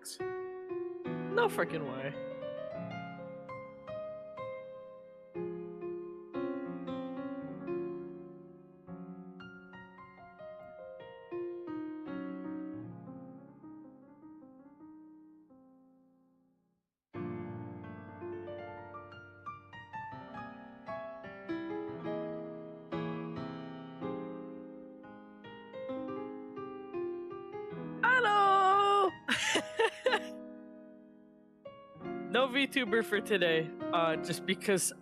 tracks. No freaking way. Hello! No VTuber for today, just because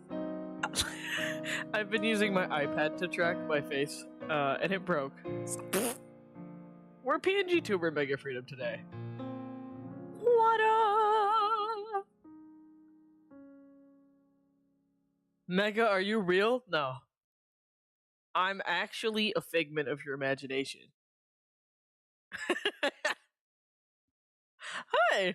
I've been using my iPad to track my face, and it broke. We're PNG tuber Mega Freedom today. What up? Mega, are you real? No. I'm actually a figment of your imagination. Hi!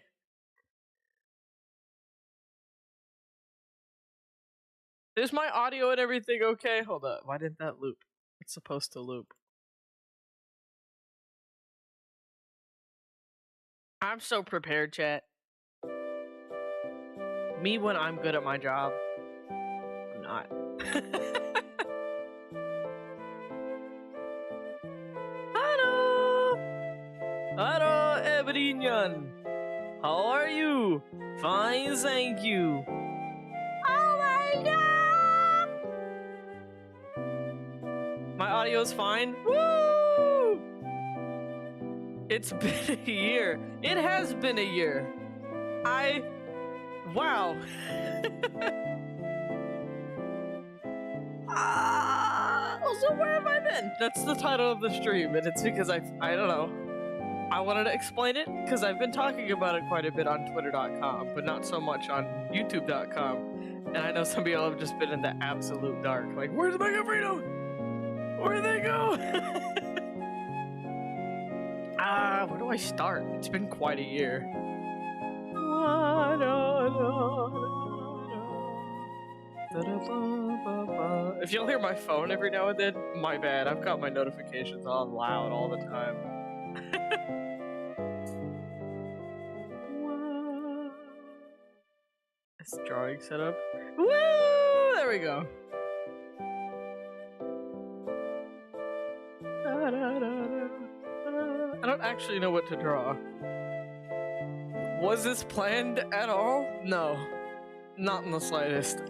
Is my audio and everything okay? Hold up. Why didn't that loop? It's supposed to loop. I'm so prepared, chat. Me when I'm good at my job. I'm not. Hello! Hello, Eberinyan! How are you? Fine, thank you. Oh my god! My audio's fine. Woo! It's been a year. It has been a year. Wow. So where have I been? That's the title of the stream, and it's because I don't know. I wanted to explain it because I've been talking about it quite a bit on Twitter.com, but not so much on YouTube.com. And I know some of y'all have just been in the absolute dark. Like, where's Mega Freedom? Where'd they go? Where do I start? It's been quite a year. If you'll hear my phone every now and then, my bad. I've got my notifications on loud all the time. This drawing setup. Woo! There we go. I don't actually know what to draw. Was this planned at all? No. Not in the slightest.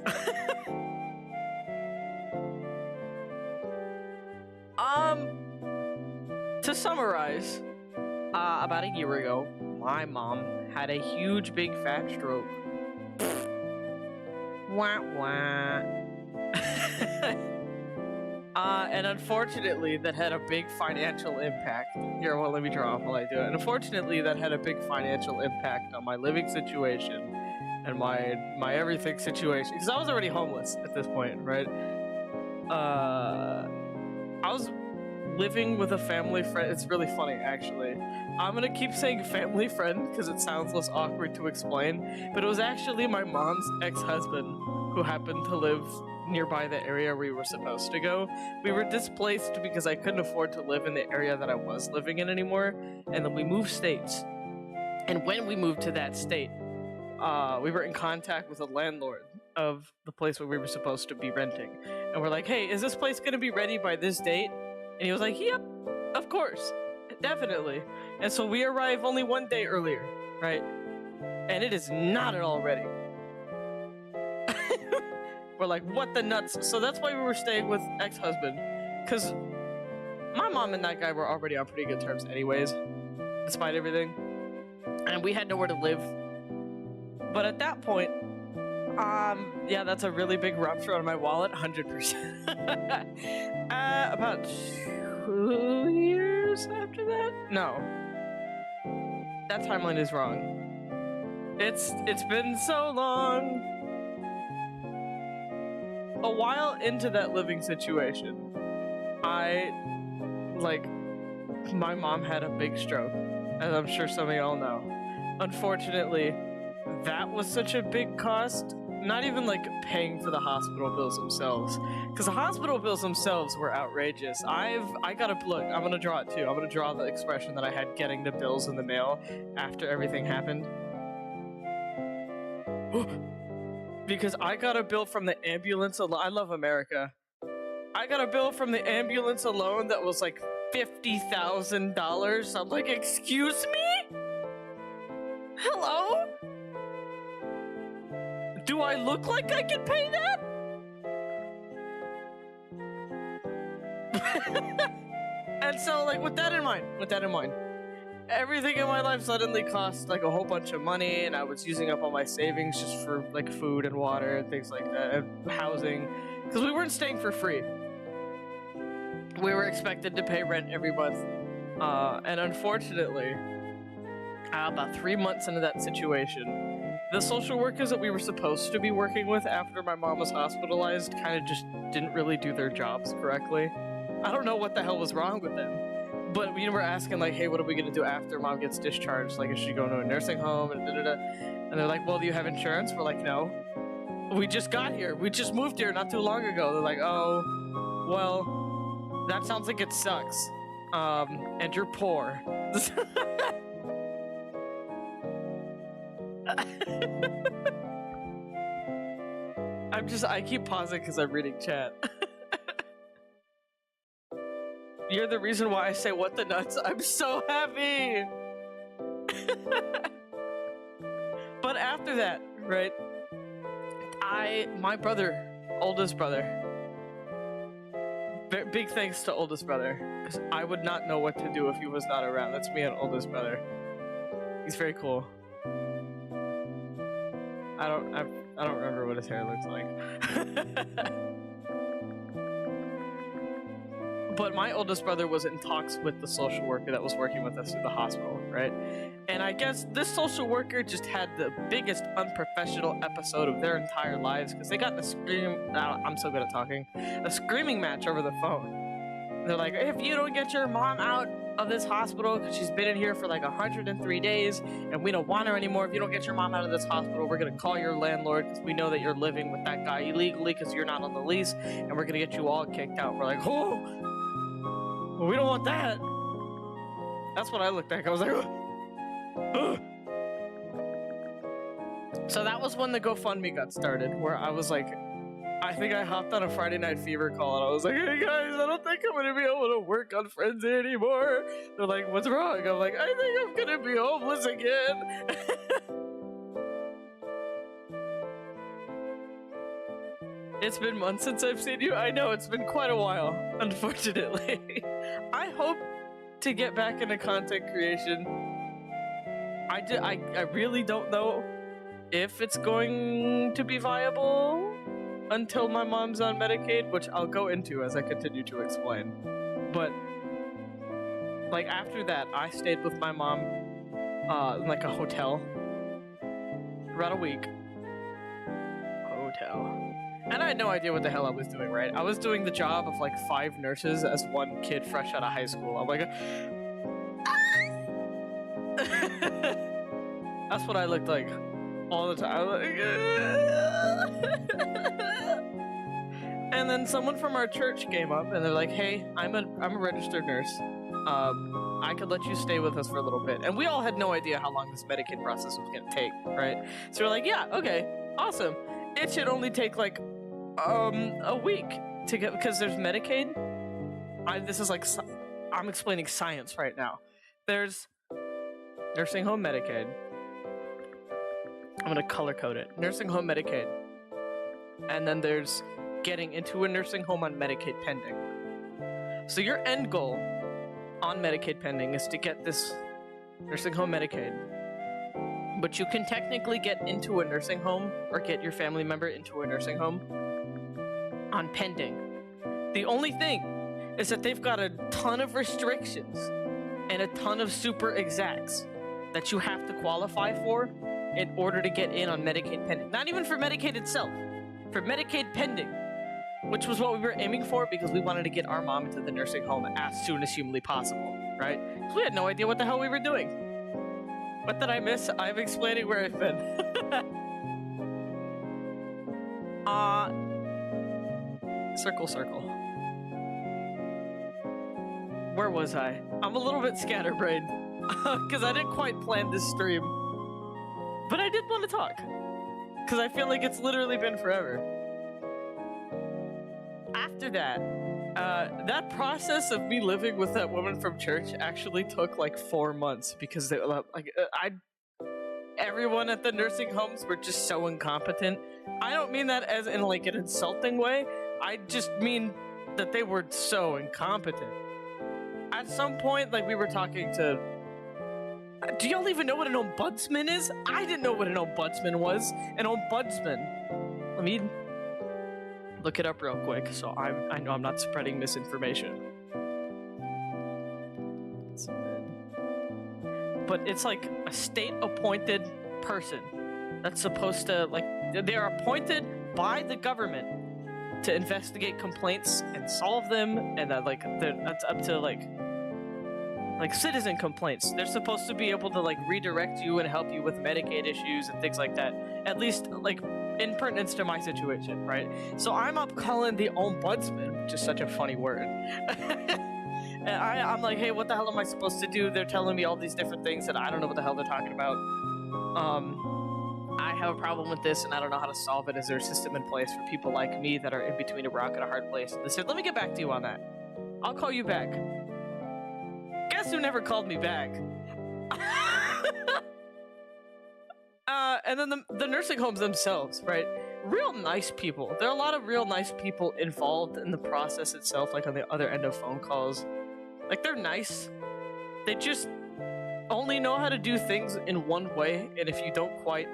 To summarize, about a year ago, my mom had a huge big fat stroke. Wah wah. And unfortunately, that had a big financial impact. Here, well, let me draw while I do it. And unfortunately, that had a big financial impact on my living situation and my everything situation. Because I was already homeless at this point, right? I was living with a family friend. It's really funny, actually. I'm gonna keep saying family friend because it sounds less awkward to explain. But it was actually my mom's ex-husband who happened to live nearby the area we were supposed to go. We were displaced because I couldn't afford to live in the area that I was living in anymore, and then we moved states. And when we moved to that state, we were in contact with the landlord of the place where we were supposed to be renting. And we're like, hey, is this place gonna be ready by this date? And he was like, yep, of course, definitely. And so we arrive only one day earlier, right? And it is not at all ready. We're like, what the nuts? So that's why we were staying with ex-husband, because my mom and that guy were already on pretty good terms anyways, despite everything. And we had nowhere to live. But at that point, yeah, that's a really big rupture on my wallet, 100%. About 2 years after that? No. That timeline is wrong. It's been so long. A while into that living situation, my mom had a big stroke, as I'm sure some of y'all know. Unfortunately, that was such a big cost not even like paying for the hospital bills themselves, because the hospital bills themselves were outrageous. I gotta look. I'm gonna draw it too. I'm gonna draw the expression that I had getting the bills in the mail after everything happened. Because I got a bill from the ambulance alone. I love America. I got a bill from the ambulance alone that was like $50,000. I'm like, excuse me? Hello? Do I look like I can pay that? And so, like, with that in mind, everytheverything in my life suddenly cost like a whole bunch of money, and I was using up all my savings just for like food and water and things like that, and housing, because we weren't staying for free. We were expected to pay rent every month, and unfortunately, about 3 months into that situation, the social workers that we were supposed to be working with after my mom was hospitalized kind of just didn't really do their jobs correctly. I don't know what the hell was wrong with them. But we were asking, like, hey, what are we going to do after mom gets discharged? Like, is she going to a nursing home? And And they're like, well, do you have insurance? We're like, no. We just got here. We just moved here not too long ago. They're like, oh, well, that sounds like it sucks. And you're poor. I keep pausing because I'm reading chat. You're the reason why I say what the nuts. I'm so happy. But after that, right? My brother, oldest brother, big thanks to oldest brother, because I would not know what to do if he was not around. That's me and oldest brother. He's very cool. I don't remember what his hair looks like. But my oldest brother was in talks with the social worker that was working with us at the hospital, right? And I guess this social worker just had the biggest unprofessional episode of their entire lives, because they got I'm so good at talking, a screaming match over the phone. They're like, if you don't get your mom out of this hospital, because she's been in here for like 103 days, and we don't want her anymore, if you don't get your mom out of this hospital, we're going to call your landlord, because we know that you're living with that guy illegally because you're not on the lease, and we're going to get you all kicked out. We're like, oh, well, we don't want that. That's what I looked back. I was like, oh. So that was when the GoFundMe got started, where I was like, I think I hopped on a Friday Night Fever call, and I was like, hey guys, I don't think I'm going to be able to work on Frenzy anymore. They're like, what's wrong? I'm like, I think I'm going to be homeless again. It's been months since I've seen you. I know, it's been quite a while, unfortunately. I hope to get back into content creation. I really don't know if it's going to be viable until my mom's on Medicaid, which I'll go into as I continue to explain. But like after that, I stayed with my mom in like a hotel for about a week. Hotel. And I had no idea what the hell I was doing, right? I was doing the job of like 5 nurses as one kid fresh out of high school. I'm like, that's what I looked like all the time. And then someone from our church came up and they're like, hey, I'm a registered nurse. I could let you stay with us for a little bit. And we all had no idea how long this Medicaid process was gonna take, right? So we're like, yeah, okay, awesome. It should only take like a week to get, because there's Medicaid. This is like, I'm explaining science right now. There's nursing home Medicaid. I'm gonna color code it. Nursing home Medicaid. And then there's getting into a nursing home on Medicaid pending. So your end goal on Medicaid pending is to get this nursing home Medicaid. But you can technically get into a nursing home or get your family member into a nursing home on pending. The only thing is that they've got a ton of restrictions and a ton of super exacts that you have to qualify for in order to get in on Medicaid pending. Not even for Medicaid itself, for Medicaid pending, which was what we were aiming for because we wanted to get our mom into the nursing home as soon as humanly possible, right? So we had no idea what the hell we were doing. What did I miss? I'm explaining where I've been. Circle, circle. Where was I? I'm a little bit scatterbrained because I didn't quite plan this stream, but I did want to talk because I feel like it's literally been forever. After that, that process of me living with that woman from church actually took like 4 months because they everyone at the nursing homes were just so incompetent. I don't mean that as in like an insulting way. I just mean that they were so incompetent. At some point, like we were talking to... Do y'all even know what an ombudsman is? I didn't know what an ombudsman was. An ombudsman. Let me look it up real quick so I know I'm not spreading misinformation. But it's like a state-appointed person that's supposed to, like, they're appointed by the government to investigate complaints and solve them, and that, like, that's up to, like citizen complaints. They're supposed to be able to, like, redirect you and help you with Medicaid issues and things like that. At least, like, in pertinence to my situation, right? So I'm up calling the ombudsman, which is such a funny word. And I'm like, hey, what the hell am I supposed to do? They're telling me all these different things that I don't know what the hell they're talking about. I have a problem with this and I don't know how to solve it. Is there a system in place for people like me that are in between a rock and a hard place? They said, let me get back to you on that. I'll call you back. Guess who never called me back? And then the nursing homes themselves, right? Real nice people. There are a lot of real nice people involved in the process itself, like on the other end of phone calls. Like, they're nice. They just only know how to do things in one way, and if you don't quite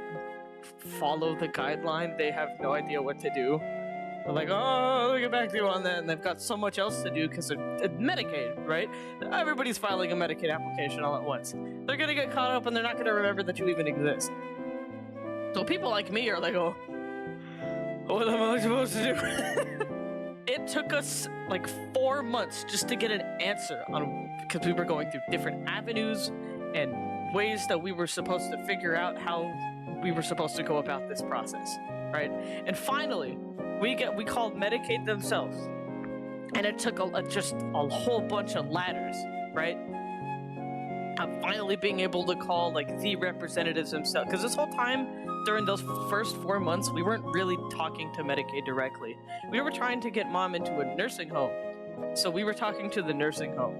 follow the guideline, they have no idea what to do. They're like, oh, let me get back to you on that, and they've got so much else to do because they're Medicaid, right? Everybody's filing a Medicaid application all at once. They're gonna get caught up, and they're not gonna remember that you even exist. So people like me are like, oh, what am I supposed to do? It took us like 4 months just to get an answer on, because we were going through different avenues and ways that we were supposed to figure out how we were supposed to go about this process, right? And finally, we called Medicaid themselves, and it took just a whole bunch of ladders, right? I'm finally being able to call like the representatives themselves, because this whole time during those first 4 months, we weren't really talking to Medicaid directly. We were trying to get mom into a nursing home, so we were talking to the nursing home.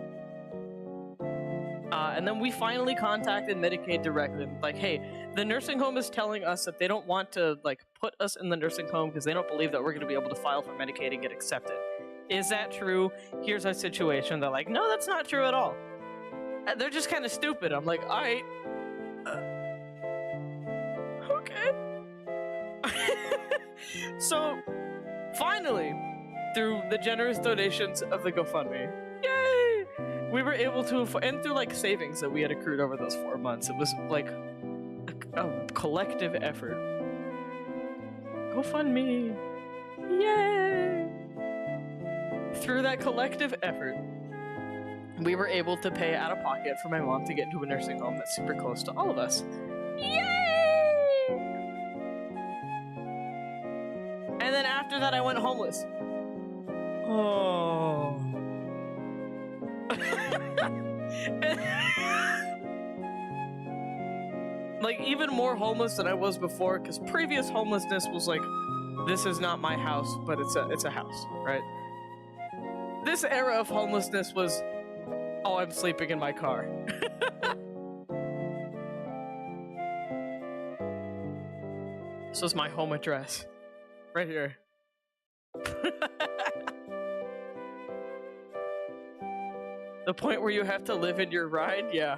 And then we finally contacted Medicaid directly, like, hey, the nursing home is telling us that they don't want to like put us in the nursing home because they don't believe that we're going to be able to file for Medicaid and get accepted. Is that true? Here's our situation. They're like, no, that's not true at all. And they're just kind of stupid. I'm like, all right. Okay. So, finally, through the generous donations of the GoFundMe, yay! We were able to, and through like savings that we had accrued over those 4 months, it was like a collective effort. GoFundMe! Yay! Through that collective effort, we were able to pay out of pocket for my mom to get into a nursing home that's super close to all of us. Yay! And then after that, I went homeless. Oh. Like, even more homeless than I was before, because previous homelessness was like, this is not my house, but it's a house, right? This era of homelessness was, oh, I'm sleeping in my car. This was my home address. Right here. The point where you have to live in your ride? Yeah.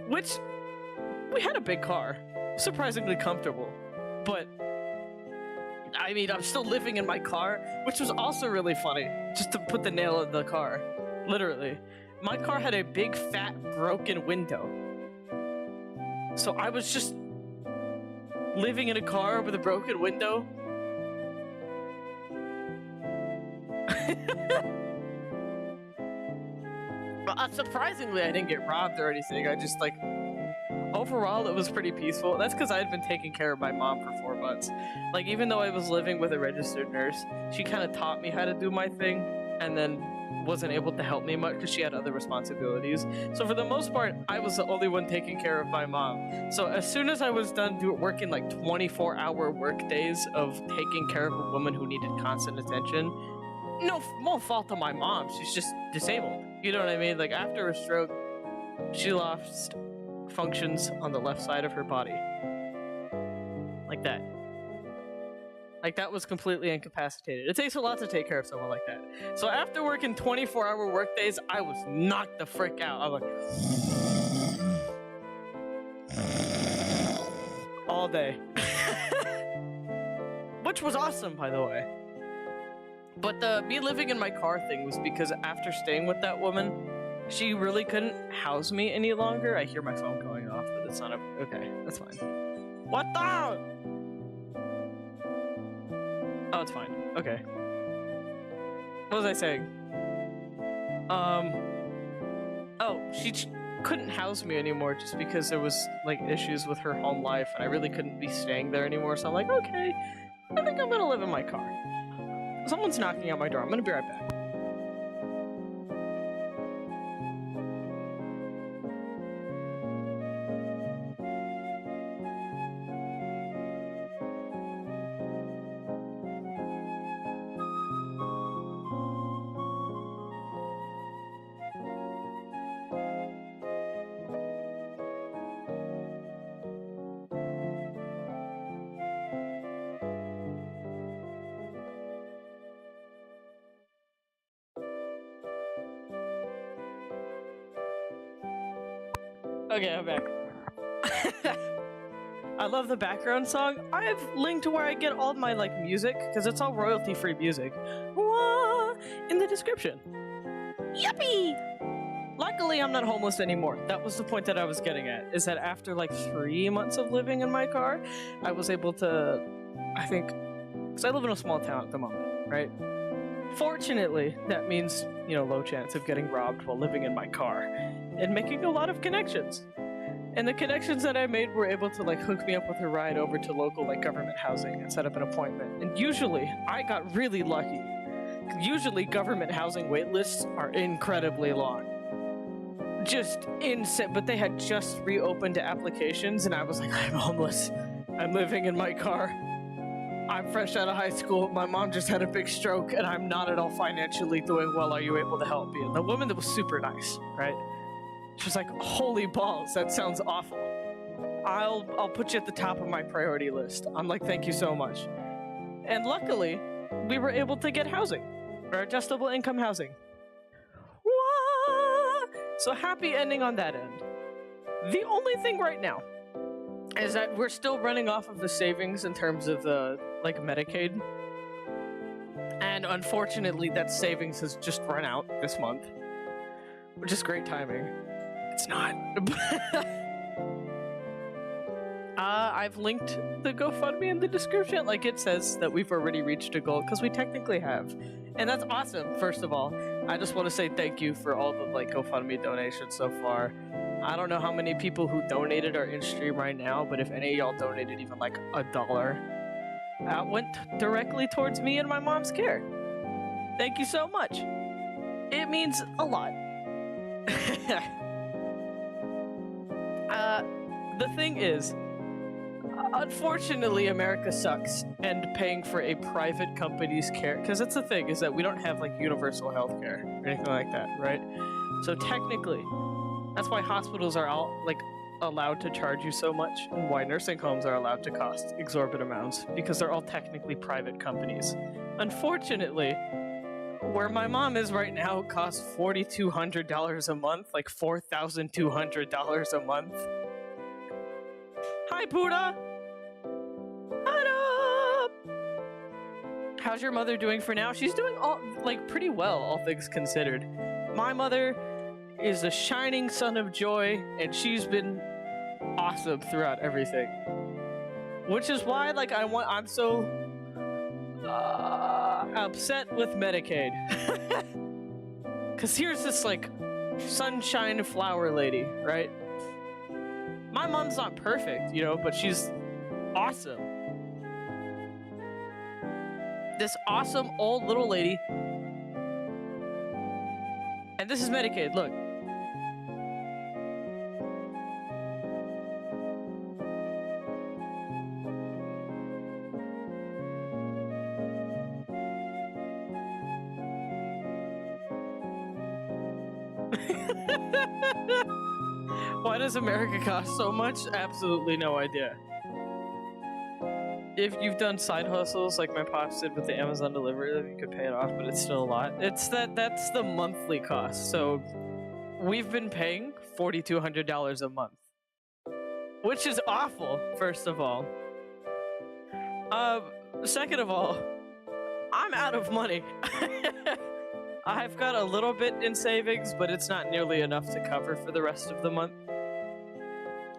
Which, we had a big car. Surprisingly comfortable. But, I mean, I'm still living in my car, which was also really funny. Just to put the nail in the car. Literally. My car had a big, fat, broken window. So I was just living in a car with a broken window. Surprisingly, I didn't get robbed or anything. I just, like, overall, it was pretty peaceful. That's because I had been taking care of my mom for 4 months. Like, even though I was living with a registered nurse, she kind of taught me how to do my thing, and then wasn't able to help me much because she had other responsibilities. So for the most part, I was the only one taking care of my mom. So as soon as I was done working like 24-hour work days of taking care of a woman who needed constant attention, no fault of my mom, she's just disabled. You know what I mean? Like, after a stroke, she lost functions on the left side of her body. Like that. Like, that was completely incapacitated. It takes a lot to take care of someone like that. So after working 24-hour work days, I was knocked the frick out. I was like... all day. Which was awesome, by the way. But the me living in my car thing was because after staying with that woman, she really couldn't house me any longer. I hear my phone going off, but it's not a... Okay, that's fine. What the... Oh, it's fine. Okay. What was I saying? Oh, she couldn't house me anymore just because there was, like, issues with her home life, and I really couldn't be staying there anymore, so I'm like, okay, I think I'm gonna live in my car. Someone's knocking at my door. I'm gonna be right back. Okay, I'm back. I love the background song. I've linked where I get all my, like, music, because it's all royalty-free music, in the description. Yuppie! Luckily, I'm not homeless anymore. That was the point that I was getting at, is that after, like, 3 months of living in my car, I was able to, I think, because I live in a small town at the moment, right? Fortunately, that means, you know, low chance of getting robbed while living in my car, and making a lot of connections. And the connections that I made were able to, like, hook me up with a ride over to local, like, government housing and set up an appointment. And usually, I got really lucky. Usually, government housing wait lists are incredibly long. Just insane. But they had just reopened applications, and I was like, I'm homeless. I'm living in my car. I'm fresh out of high school. My mom just had a big stroke, and I'm not at all financially doing well. Are you able to help me? And the woman that was super nice, right? She was like, holy balls, that sounds awful. I'll put you at the top of my priority list. I'm like, thank you so much. And luckily, we were able to get housing, or adjustable income housing. Wah! So happy ending on that end. The only thing right now is that we're still running off of the savings in terms of the, like, Medicaid. And unfortunately, that savings has just run out this month, which is great timing. It's not. I've linked the GoFundMe in the description. Like, it says that we've already reached a goal, because we technically have. And that's awesome, first of all. I just want to say thank you for all the, like, GoFundMe donations so far. I don't know how many people who donated are in stream right now, but if any of y'all donated even, like, $1, that went directly towards me and my mom's care. Thank you so much. It means a lot. The thing is, unfortunately, America sucks, and paying for a private company's care, because that's the thing, is that we don't have, like, universal health care or anything like that, right? So technically, that's why hospitals are all, like, allowed to charge you so much, and why nursing homes are allowed to cost exorbitant amounts, because they're all technically private companies. Unfortunately, where my mom is right now, it costs $4,200 a month, like $4,200 a month. Hi, Buddha! What up? How's your mother doing for now? She's doing pretty well, all things considered. My mother is a shining sun of joy, and she's been awesome throughout everything. Which is why, like, I'm so upset with Medicaid. Cause here's this, like, sunshine flower lady, right? My mom's not perfect, you know, but she's awesome. This awesome old little lady. And this is Medicaid, look. Why does America cost so much? Absolutely no idea. If you've done side hustles like my pops did with the Amazon delivery, then you could pay it off, but it's still a lot. That's the monthly cost. So we've been paying $4,200 a month, which is awful, first of all. Second of all, I'm out of money. I've got a little bit in savings, but it's not nearly enough to cover for the rest of the month.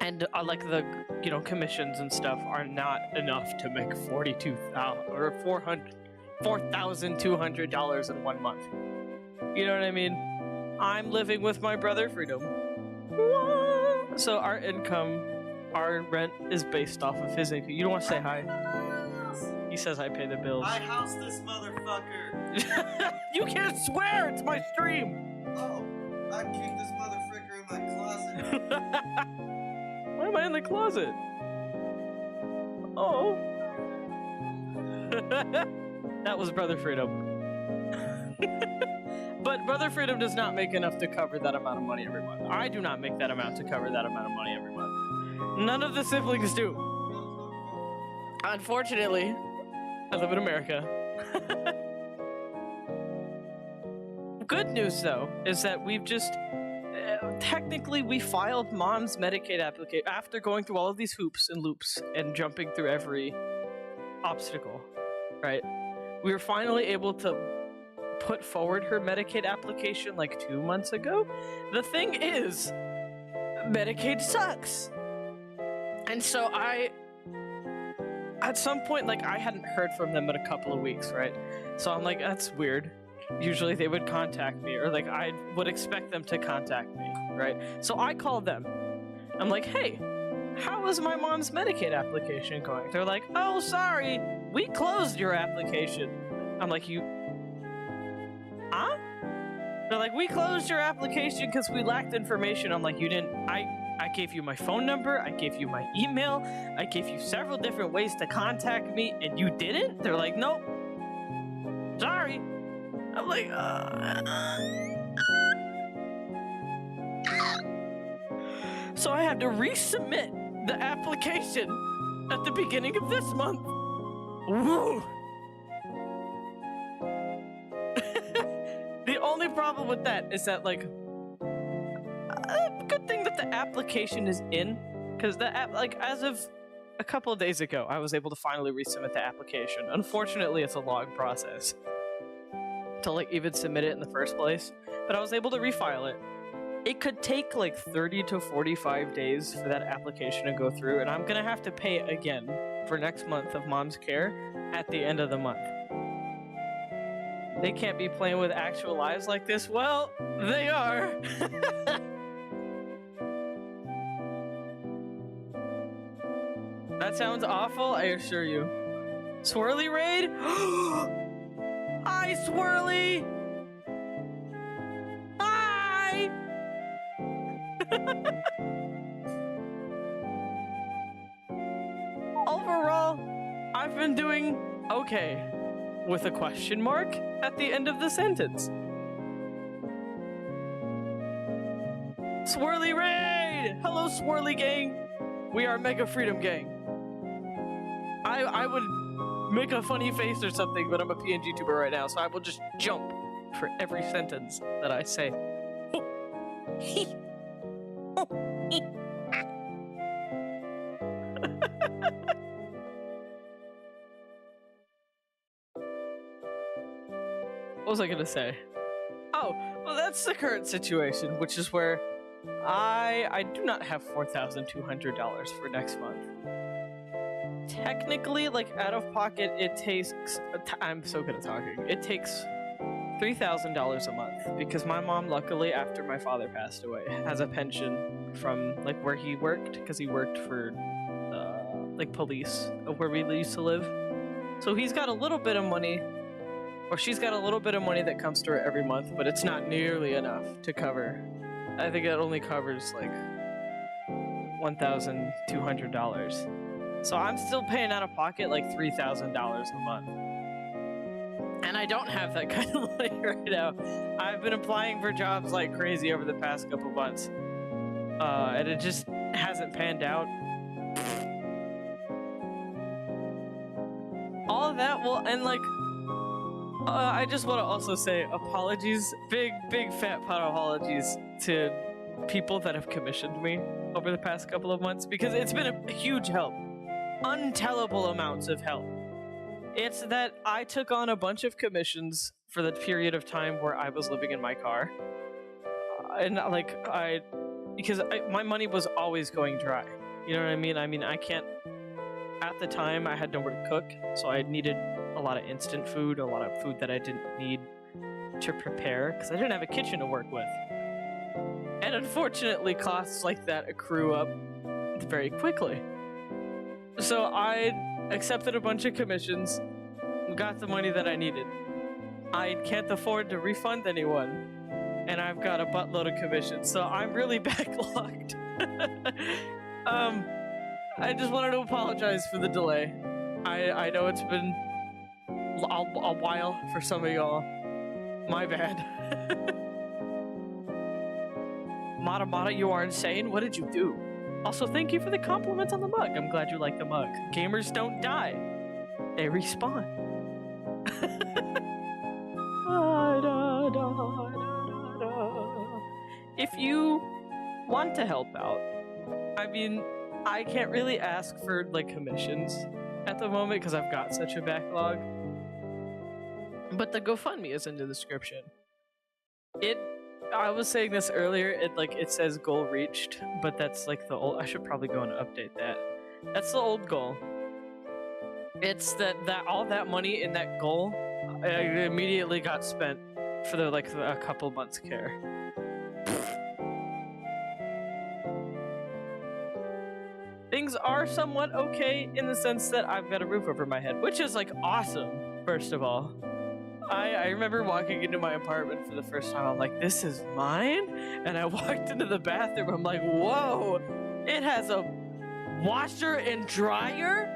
And like the, you know, commissions and stuff are not enough to make $4,200 in 1 month. You know what I mean? I'm living with my brother Freedom. So our income, our rent is based off of his income. You don't want to say hi? He says I pay the bills. I house this motherfucker. You can't swear. It's my stream. Oh, I keep this motherfucker in my closet. Why am I in the closet? Oh. That was Brother Freedom. But Brother Freedom does not make enough to cover that amount of money every month. I do not make that amount to cover that amount of money every month. None of the siblings do. Unfortunately, I live in America. Good news, though, is that we've just... technically, we filed Mom's Medicaid application after going through all of these hoops and loops and jumping through every obstacle, right? We were finally able to put forward her Medicaid application like 2 months ago. The thing is, Medicaid sucks. And so at some point, like, I hadn't heard from them in a couple of weeks, right? So I'm like, that's weird. Usually they would contact me, or like I would expect them to contact me, right? So I called them. I'm like, hey, how is my mom's Medicaid application going? They're like, oh, sorry, we closed your application. I'm like, you... Huh? They're like, we closed your application because we lacked information. I'm like, you didn't... I gave you my phone number, I gave you my email, I gave you several different ways to contact me, and you didn't? They're like, nope. Sorry. I'm like, So I had to resubmit the application at the beginning of this month. Woo! The only problem with that is that, like, good thing that the application is in, because the app, like, as of a couple of days ago, I was able to finally resubmit the application. Unfortunately, it's a long process to, like, even submit it in the first place, but I was able to refile it. It could take like 30 to 45 days for that application to go through, and I'm gonna have to pay again for next month of Mom's Care at the end of the month. They can't be playing with actual lives like this. Well, they are. That sounds awful, I assure you. Swirly Raid? Hi, Swirly! Hi! Overall, I've been doing okay, with a question mark at the end of the sentence. Swirly Raid! Hello, Swirly Gang! We are Mega Freedom Gang. I would make a funny face or something, but I'm a PNG tuber right now, so I will just jump for every sentence that I say. What was I gonna say? Oh, well, that's the current situation, which is where I do not have $4,200 for next month. Technically, like, out of pocket, it takes... I'm so good at talking. It takes $3,000 a month because my mom, luckily, after my father passed away, has a pension from like where he worked because he worked for like police of where we used to live. So he's got a little bit of money, or she's got a little bit of money that comes to her every month, but it's not nearly enough to cover. I think it only covers like $1,200. So I'm still paying out of pocket like $3,000 a month. And I don't have that kind of money right now. I've been applying for jobs like crazy over the past couple months. And it just hasn't panned out. All of that will, and like, I just want to also say apologies, big fat pot of apologies to people that have commissioned me over the past couple of months, because it's been a huge help. Untellable amounts of help. It's that I took on a bunch of commissions for the period of time where I was living in my car. And like, my money was always going dry. You know what I mean? I can't, at the time I had nowhere to cook, so I needed a lot of instant food, a lot of food that I didn't need to prepare, because I didn't have a kitchen to work with. And unfortunately, costs like that accrue up very quickly. So I accepted a bunch of commissions, got the money that I needed. I can't afford to refund anyone, and I've got a buttload of commissions, so I'm really backlogged. I just wanted to apologize for the delay. I know it's been a while for some of y'all. My bad. Mata, you are insane. What did you do? Also, thank you for the compliment on the mug. I'm glad you like the mug. Gamers don't die. They respawn. If you want to help out, I mean, I can't really ask for like commissions at the moment because I've got such a backlog. But the GoFundMe is in the description. I was saying this earlier, it says goal reached, but that's like the old, I should probably go and update that. That's the old goal. It's that all that money in that goal immediately got spent for a couple months care. Things are somewhat okay in the sense that I've got a roof over my head, which is like awesome, first of all. I remember walking into my apartment for the first time. I'm like, this is mine? And I walked into the bathroom. I'm like, whoa, it has a washer and dryer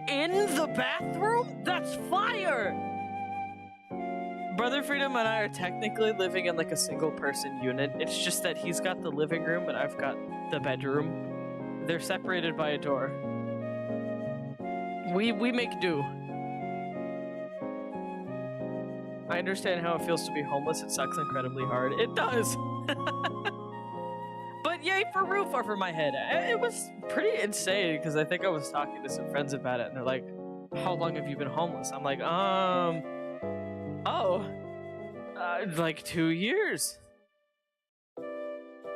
in the bathroom? That's fire! Brother Freedom and I are technically living in like a single person unit. It's just that he's got the living room and I've got the bedroom. They're separated by a door. We make do. I understand how it feels to be homeless. It sucks incredibly hard. It does. But yay for roof over my head. It was pretty insane because I think I was talking to some friends about it and they're like, how long have you been homeless? I'm like, like 2 years.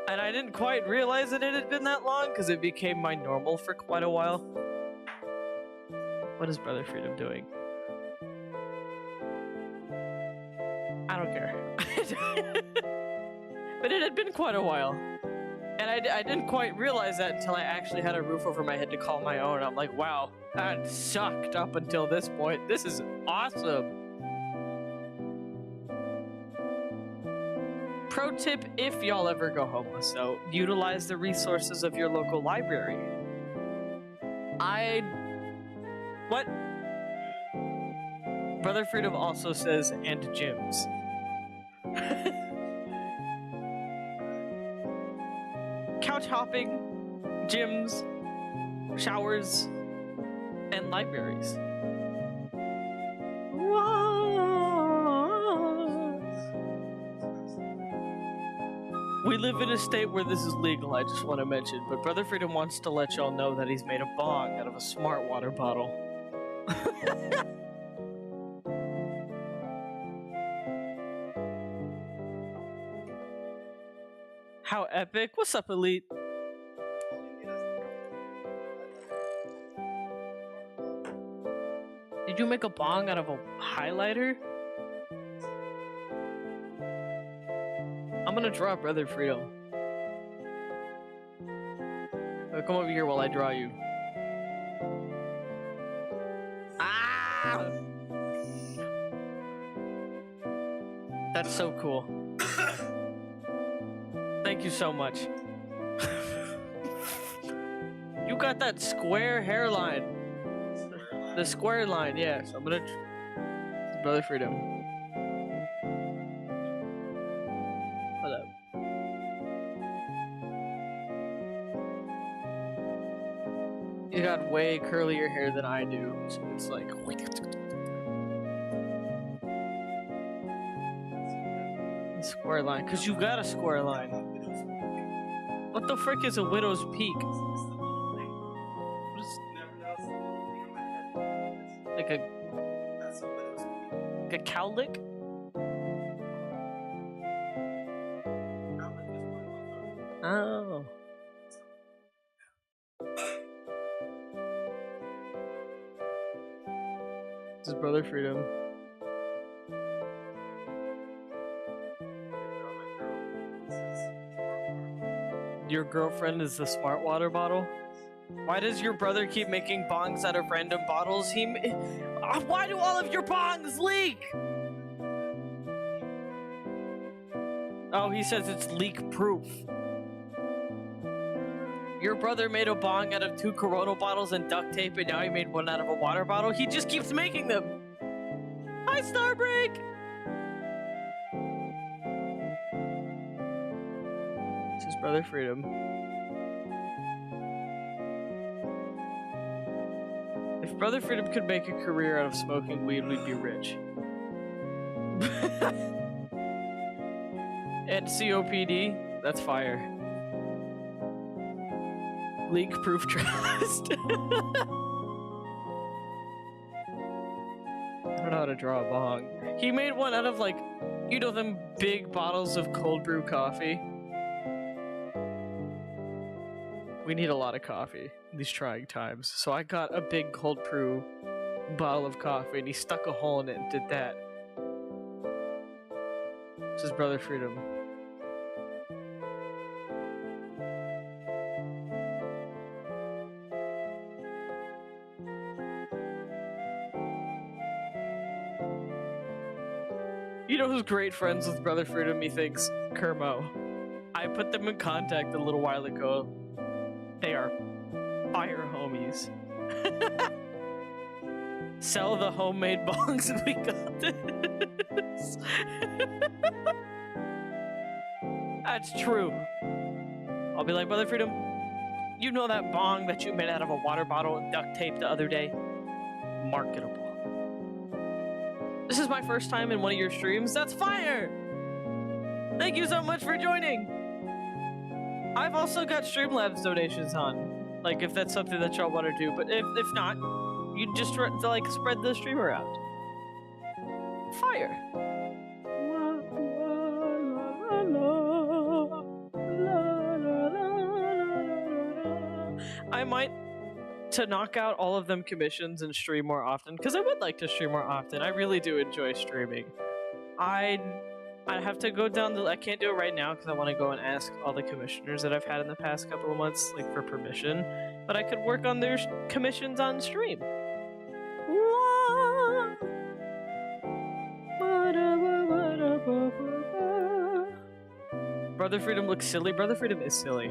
And I didn't quite realize that it had been that long because it became my normal for quite a while. What is Brother Freedom doing? I don't care. But it had been quite a while. And I didn't quite realize that until I actually had a roof over my head to call my own. I'm like, wow, that sucked up until this point. This is awesome. Pro tip if y'all ever go homeless, though, utilize the resources of your local library. What? Brother Freedom also says, and gyms. Couch hopping, gyms, showers, and libraries. We live in a state where this is legal, I just want to mention, but Brother Freedom wants to let y'all know that he's made a bong out of a smart water bottle. How epic. What's up, Elite? Did you make a bong out of a highlighter? I'm gonna draw Brother Freedom. Come over here while I draw you. Ah! That's so cool. Thank you so much. You got that square hairline. The square line, yes. I'm gonna... Brother Freedom. Hold up. You got way curlier hair than I do, so it's like... Square line, because you got a square line. What the frick is a widow's peak? Like a cowlick? Oh. This is Brother Freedom. Your girlfriend is the smart water bottle? Why does your brother keep making bongs out of random bottles? Why do all of your bongs leak? Oh, he says it's leak proof. Your brother made a bong out of 2 Corona bottles and duct tape, and now he made one out of a water bottle? He just keeps making them. Hi, Starbreak! This is Brother Freedom. If Brother Freedom could make a career out of smoking weed, we'd be rich. And COPD, that's fire. Leak-proof trust. I don't know how to draw a bong. He made one out of, like, you know them big bottles of cold brew coffee? We need a lot of coffee in these trying times. So I got a big cold brew bottle of coffee and he stuck a hole in it and did that. This is Brother Freedom. You know who's great friends with Brother Freedom, methinks? Kermo. I put them in contact a little while ago. They are fire homies. Sell the homemade bongs and we got this. That's true. I'll be like, Brother Freedom, you know that bong that you made out of a water bottle and duct tape the other day? Marketable. This is my first time in one of your streams. That's fire! Thank you so much for joining! I've also got Streamlabs donations on. Like, if that's something that y'all want to do. But if not, you just like spread the stream around. Fire! I might... to knock out all of them commissions and stream more often, because I would like to stream more often. I really do enjoy streaming. I have to go down the... I can't do it right now because I want to go and ask all the commissioners that I've had in the past couple of months, like, for permission. But I could work on their commissions on stream. Brother Freedom looks silly. Brother Freedom is silly.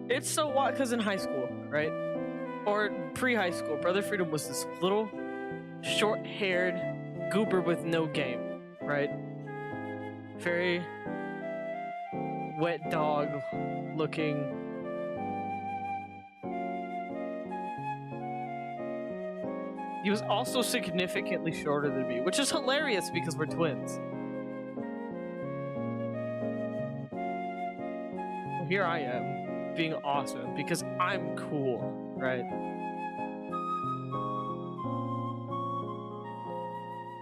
It's so what? Because in high school, right? Or pre-high school, Brother Freedom was this little, short-haired goober with no game, right? Very wet dog looking. He was also significantly shorter than me, which is hilarious because we're twins. Well, here I am, being awesome because I'm cool, right?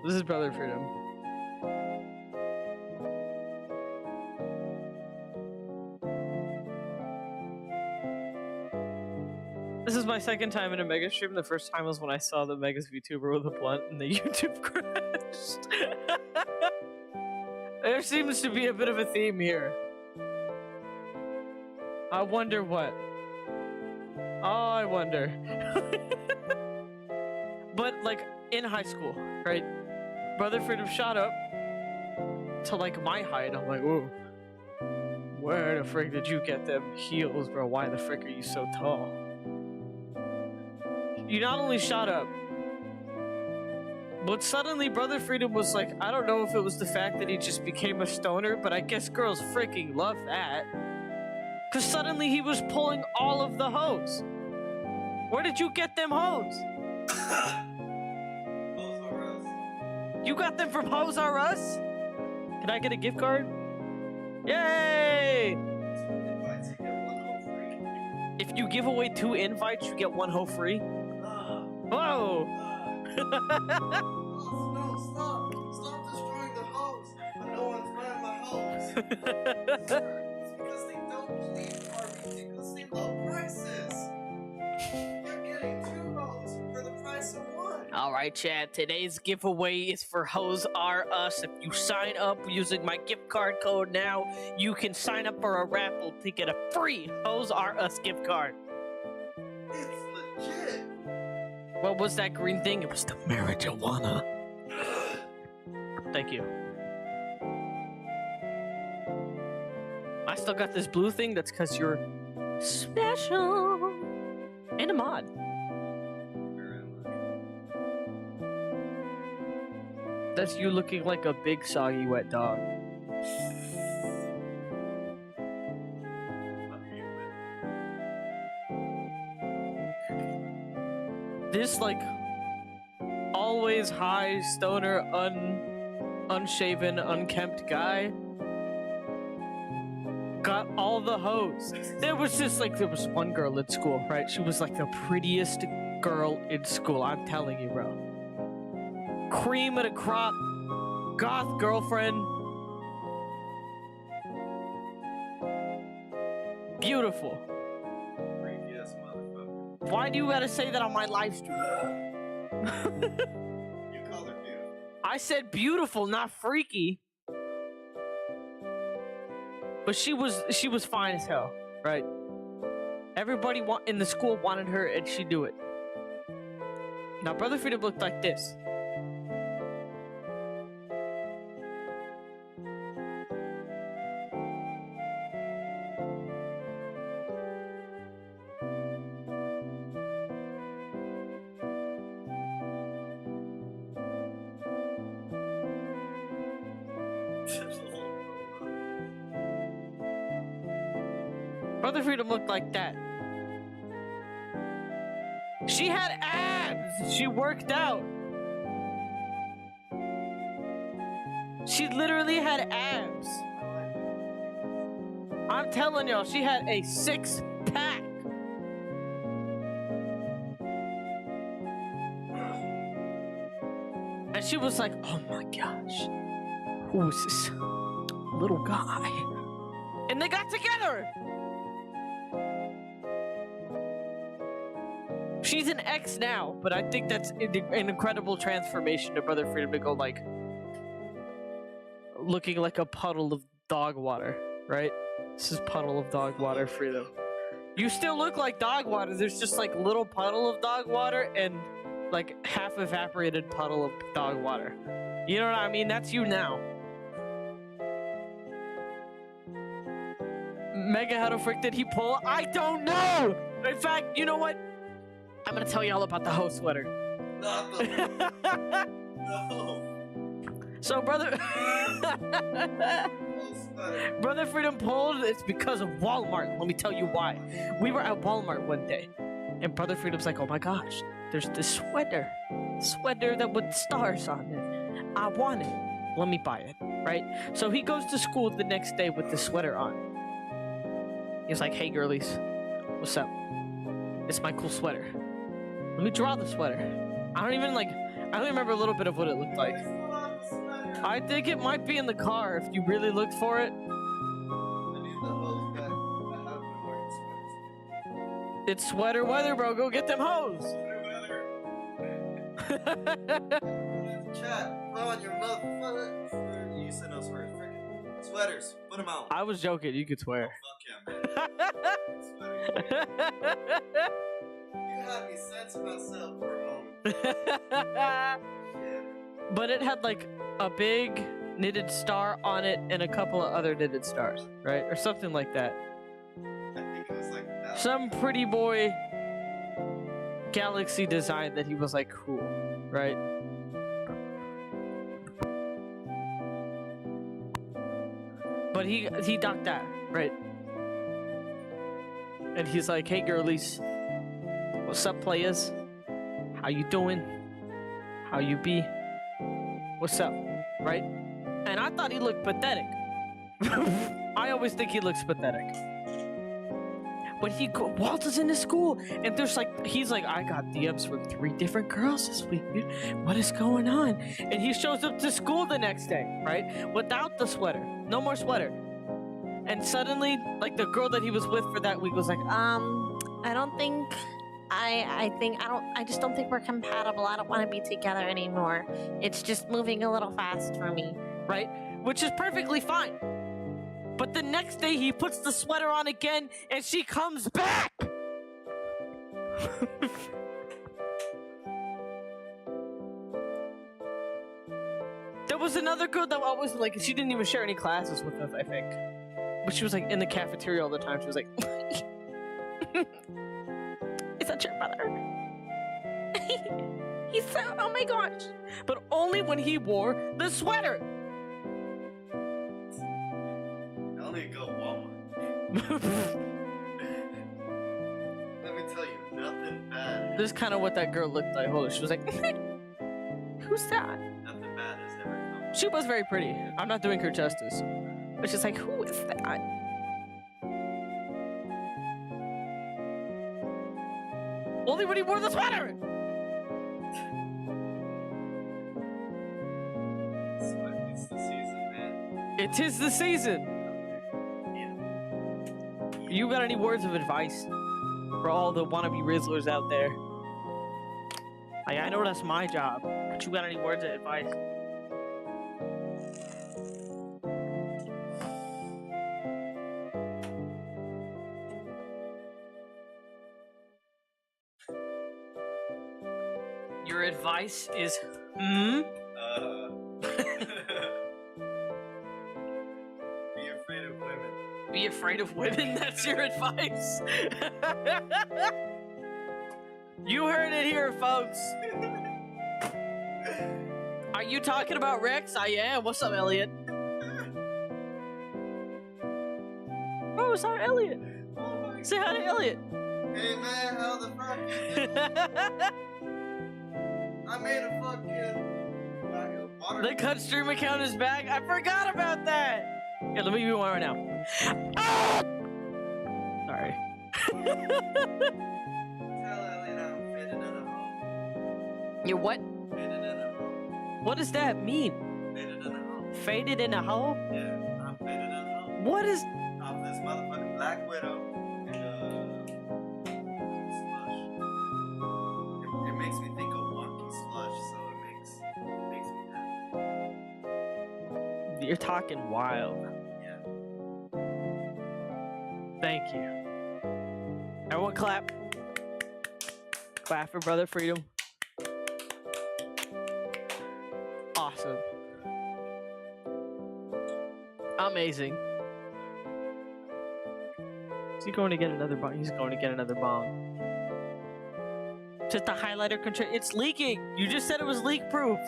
This is Brother Freedom. This is my second time in a mega stream. The first time was when I saw the Megas VTuber with a blunt and the YouTube crashed. There seems to be a bit of a theme here. I wonder what. Oh, I wonder. But, like, in high school, right? Brother Freedom shot up to, like, my height. I'm like, ooh. Where the frick did you get them heels, bro? Why the frick are you so tall? You not only shot up, but suddenly Brother Freedom was like, I don't know if it was the fact that he just became a stoner, but I guess girls freaking love that. Cause suddenly he was pulling all of the hoes. Where did you get them hoes? Those are us. You got them from Hoes R Us? Can I get a gift card? Yay! 2 invites, you get 1 hoe free. If you give away 2 invites, you get 1 hoe free. Whoa! No, stop! Stop destroying the hoes! But no one's buying my hoes! Sir, it's because they don't believe RV, because they low prices! You're getting 2 hoes for the price of 1! Alright, Chad, today's giveaway is for Hoes R Us. If you sign up using my gift card code now, you can sign up for a raffle to get a free Hoes R Us gift card. It's legit! What was that green thing? It was the marijuana. Thank you. I still got this blue thing. That's because you're special. And a mod. That's you looking like a big soggy wet dog. This like always high stoner unshaven unkempt guy got all the hoes. There was one girl in school, right? She was like the prettiest girl in school, I'm telling you, bro. Cream of the crop, goth girlfriend. Beautiful. Freaky ass motherfucker. Why do you gotta say that on my live stream? You called her beautiful. I said beautiful, not freaky. But she was fine as hell, right? Everybody in the school wanted her, and she do it. Now, Brother Freedom looked like this. Brother Freedom looked like that. She had abs! She worked out. She literally had abs. I'm telling y'all, she had a 6-pack. And she was like, oh my gosh, who is this little guy? And they got together. She's an ex now, but I think that's an incredible transformation to Brother Freedom to go like looking like a puddle of dog water, right? This is puddle of dog water Freedom. You still look like dog water. There's just like little puddle of dog water and like half evaporated puddle of dog water. You know what I mean? That's you now. Mega, how the frick did he pull? I don't know! In fact, you know what? I'm gonna tell you all about the hoe sweater. Not the no. So, Brother Freedom pulled, it's because of Walmart. Let me tell you why. We were at Walmart one day, and Brother Freedom's like, oh my gosh, there's this sweater that with stars on it. I want it. Let me buy it, right? So he goes to school the next day with the sweater on. He's like, hey girlies, what's up? It's my cool sweater. Let me draw the sweater. I don't remember a little bit of what it looked like. I think it might be in the car if you really looked for it. I need the hose back. I have been wearing sweaters. It's sweater weather, bro. Go get them hoes. Chat, on your motherfucker. You sent us for a freaking Sweaters, put them out. I was joking. You could swear. Oh, fuck yeah, man. You had me sense myself for a moment. But it had like a big knitted star on it and a couple of other knitted stars, right? Or something like that. I think it was like that. Some pretty boy galaxy design that he was like cool, right? But he docked that, right? And he's like, "Hey girlies, what's up, players? How you doing? How you be? What's up?" Right? And I thought he looked pathetic. I always think he looks pathetic. But waltzes into school, and he's like, "I got DMs from 3 different girls this week, dude. What is going on?" And he shows up to school the next day, right? Without the sweater. No more sweater. And suddenly, like, the girl that he was with for that week was like, I don't think I just don't think we're compatible. I don't want to be together anymore. It's just moving a little fast for me. right? Which is perfectly fine. But the next day he puts the sweater on again and she comes back! There was another girl that always, like, she didn't even share any classes with us, I think. But she was, like, in the cafeteria all the time. She was like, is that your brother? He's so, oh my gosh. But only when he wore the sweater. I only go Walmart. Let me tell you, nothing bad. This is kind of what that girl looked like. Hold on, she was like, who's that? Nothing bad has ever come. She was very pretty. I'm not doing her justice. But she's like, who is that? Only when he wore the sweater! It's the season, man. It is the season. Yeah. You got any words of advice for all the wannabe Rizzlers out there? I know that's my job, but you got any words of advice? Your advice is, Be afraid of women. Be afraid of women? That's your advice? You heard it here, folks. Are you talking about Rex? I am. What's up, Elliot? Oh, it's our Elliot. Oh my Say hi to Elliot. Hey man, how the fuck you doing? I made a fucking water. The cut stream account is back. I forgot about that. Yeah, let me do one right now. Ah! Sorry. Tell Elliot I'm fitted in a hole. You what? Fitted in a hole. What does that mean? Fitted in a hole. Faded in a hole? Yeah, I'm fitted in a hole. What is? I'm this motherfucking Black Widow and slush. It makes me think of wonky slush, so it makes me happy. You're talking wild. Yeah. Thank you. Everyone clap. Clap for Brother Freedom. Awesome. Amazing. Is he going to get another bomb? He's going to get another bomb. Just the highlighter control. It's leaking. You just said it was leak proof.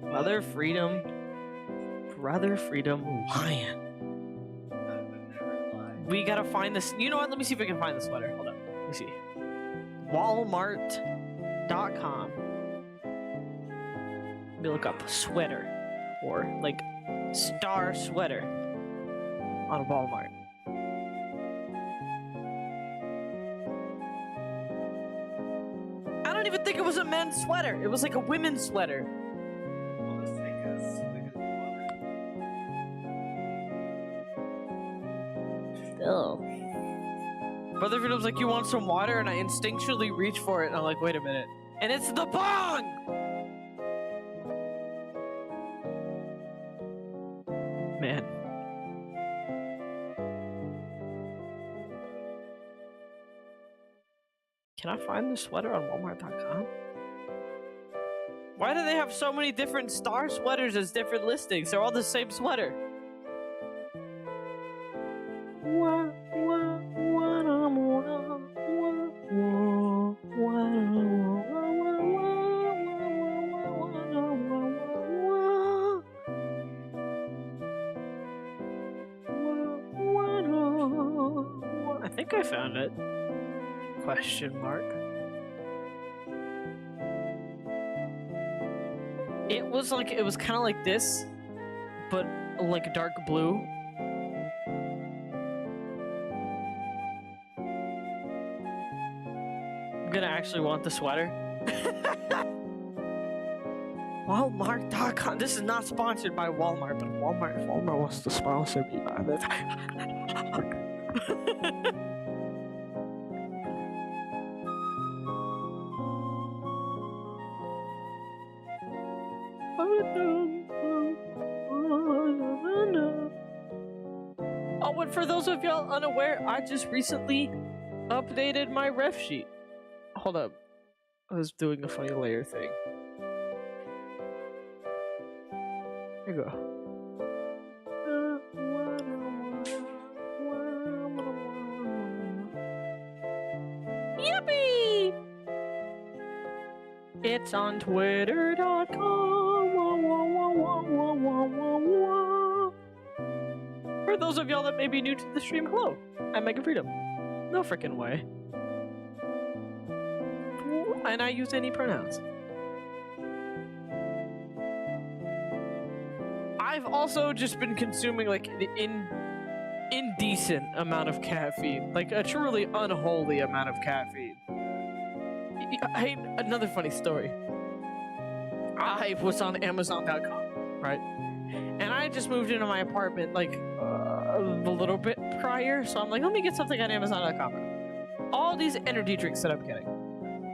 Brother Freedom. Brother Freedom Lion. I would never lie. We gotta find this. You know what? Let me see if we can find the sweater. Hold on. Let me see. Walmart.com. Let me look up sweater. Or, like, star sweater on Walmart. I don't even think it was a men's sweater. It was like a women's sweater. Well, let's take a swig of the water. Oh. Brother Freedom's like, you want some water? And I instinctually reach for it, and I'm like, wait a minute. And it's the bong! man. Can I find the sweater on Walmart.com? Why do they have so many different star sweaters as different listings? They're all the same sweater. I think I found it. Question mark. It was kind of like this, but like dark blue. I'm gonna actually want the sweater. Walmart.com. This is not sponsored by Walmart, but if Walmart wants to sponsor me, Oh, and for those of y'all unaware, I just recently updated my ref sheet. Hold up. I was doing a funny layer thing. Here you go. Yippee! It's on Twitter.com. For those of y'all that may be new to the stream, hello. I'm Mega Freedom. No frickin' way. And I use any pronouns. I've also just been consuming like an indecent amount of caffeine, like a truly unholy amount of caffeine. Hey, another funny story. I was on Amazon.com, right? And I just moved into my apartment like a little bit prior, so I'm like, let me get something on Amazon.com. All these energy drinks that I'm getting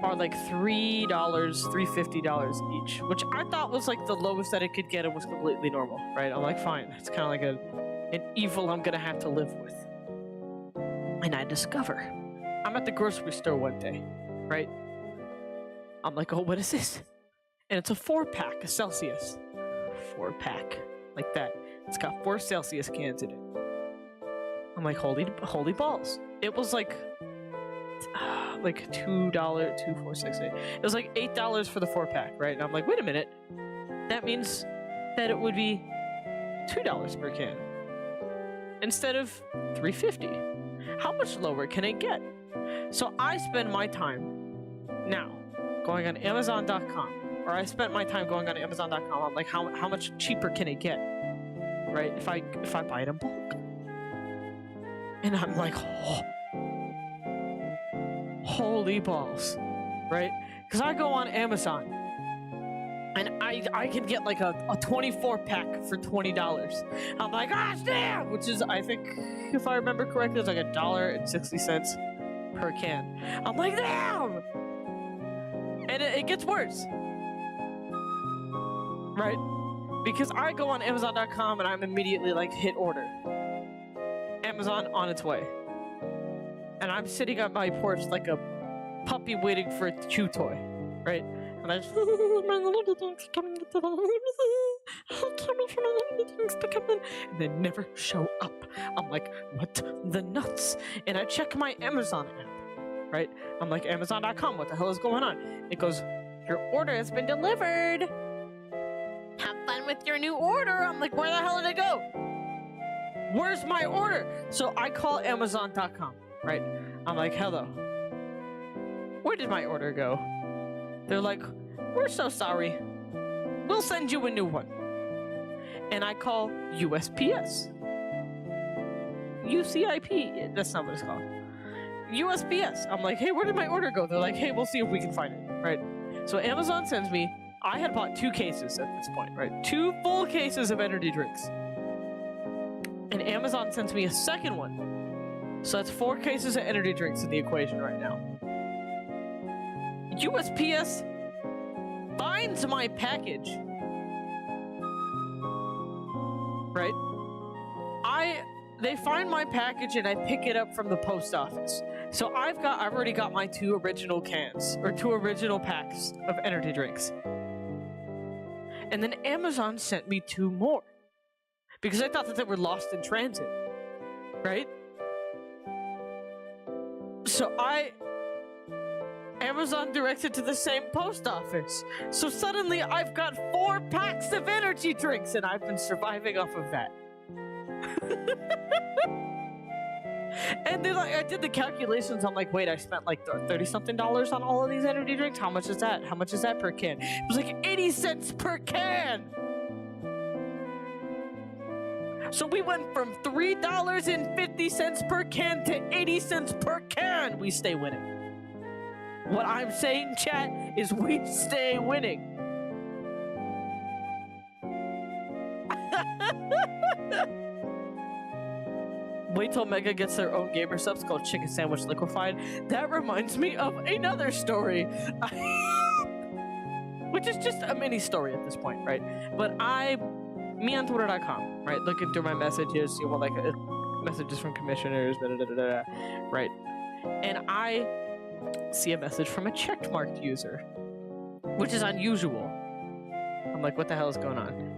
are like $3, $3.50 each, which I thought was like the lowest that it could get and was completely normal, right? I'm like, fine, it's kind of like an evil I'm gonna have to live with. And I discover, I'm at the grocery store one day, right? I'm like, oh, what is this? And it's a 4-pack of Celsius. 4-pack, like that. It's got 4 Celsius cans in it. I'm like, holy balls. It was like $2, $2.468. It was like $8 for the 4-pack, right? And I'm like, wait a minute. That means that it would be $2 per can instead of $3.50. How much lower can it get? So I spend my time now going on Amazon.com, or I spent my time going on Amazon.com. I'm like, how much cheaper can it get, right? If I buy it in bulk, and I'm like, oh. Holy balls, right? Because I go on Amazon and I can get like a 24-pack for $20. I'm like, gosh damn! Which is, I think, if I remember correctly, it's like $1.60 per can. I'm like, damn! And it gets worse, right? Because I go on Amazon.com and I'm immediately like, hit order. Amazon on its way. And I'm sitting on my porch like a puppy waiting for a chew toy, right? And I just, my little things coming to the and they never show up. I'm like, what the nuts? And I check my Amazon app, right? I'm like, Amazon.com, what the hell is going on? It goes, your order has been delivered. Have fun with your new order. I'm like, where the hell did it go? Where's my order? So I call Amazon.com. Right? I'm like, hello. Where did my order go? They're like, we're so sorry. We'll send you a new one. And I call USPS. UCIP. That's not what it's called. USPS. I'm like, hey, where did my order go? They're like, hey, we'll see if we can find it. Right? So Amazon sends me, I had bought 2 cases at this point, right? 2 full cases of energy drinks. And Amazon sends me a second one. So that's 4 cases of energy drinks in the equation right now. USPS finds my package, right? They find my package and I pick it up from the post office. So I've already got my 2 original cans, or 2 original packs of energy drinks. And then Amazon sent me 2 more. Because I thought that they were lost in transit. Right? So Amazon directed to the same post office. So suddenly I've got 4 packs of energy drinks and I've been surviving off of that. And then I did the calculations. I'm like, wait, I spent like $30-something on all of these energy drinks. How much is that? How much is that per can? It was like 80 cents per can. So we went from $3.50 per can to 80 cents per can. We stay winning. What I'm saying, chat, is we stay winning. Wait till Mega gets their own gamer subs called Chicken Sandwich Liquefied. That reminds me of another story. Which is just a mini story at this point, right? But me on Twitter.com, right? Looking through my messages, you know, like messages from commissioners, right? And I see a message from a checkmarked user, which is unusual. I'm like, what the hell is going on?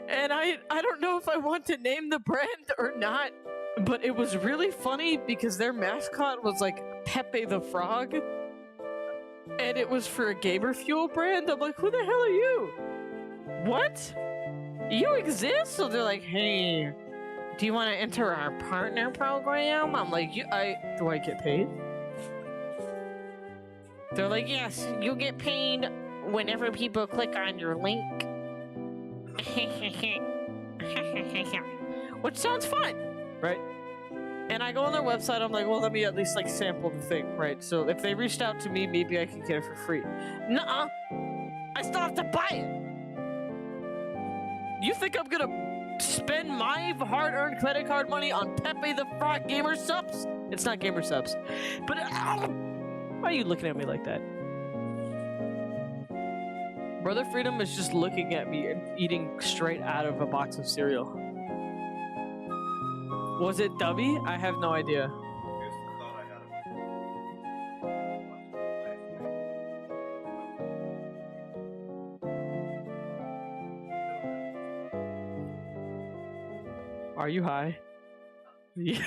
And I don't know if I want to name the brand or not, but it was really funny because their mascot was like Pepe the Frog, and it was for a gamer fuel brand. I'm like, who the hell are you? What? You exist? So they're like, hey, do you want to enter our partner program? I'm like, do I get paid? They're like, yes, you get paid whenever people click on your link. Which sounds fun, right? And I go on their website, I'm like, well, let me at least like sample the thing, right? So if they reached out to me, maybe I can get it for free. Nuh-uh. I still have to buy it. You think I'm gonna spend my hard-earned credit card money on Pepe the Frog gamer subs? It's not gamer subs. But why are you looking at me like that? Brother Freedom is just looking at me and eating straight out of a box of cereal. Was it Dubby? I have no idea. Are you high? Yeah.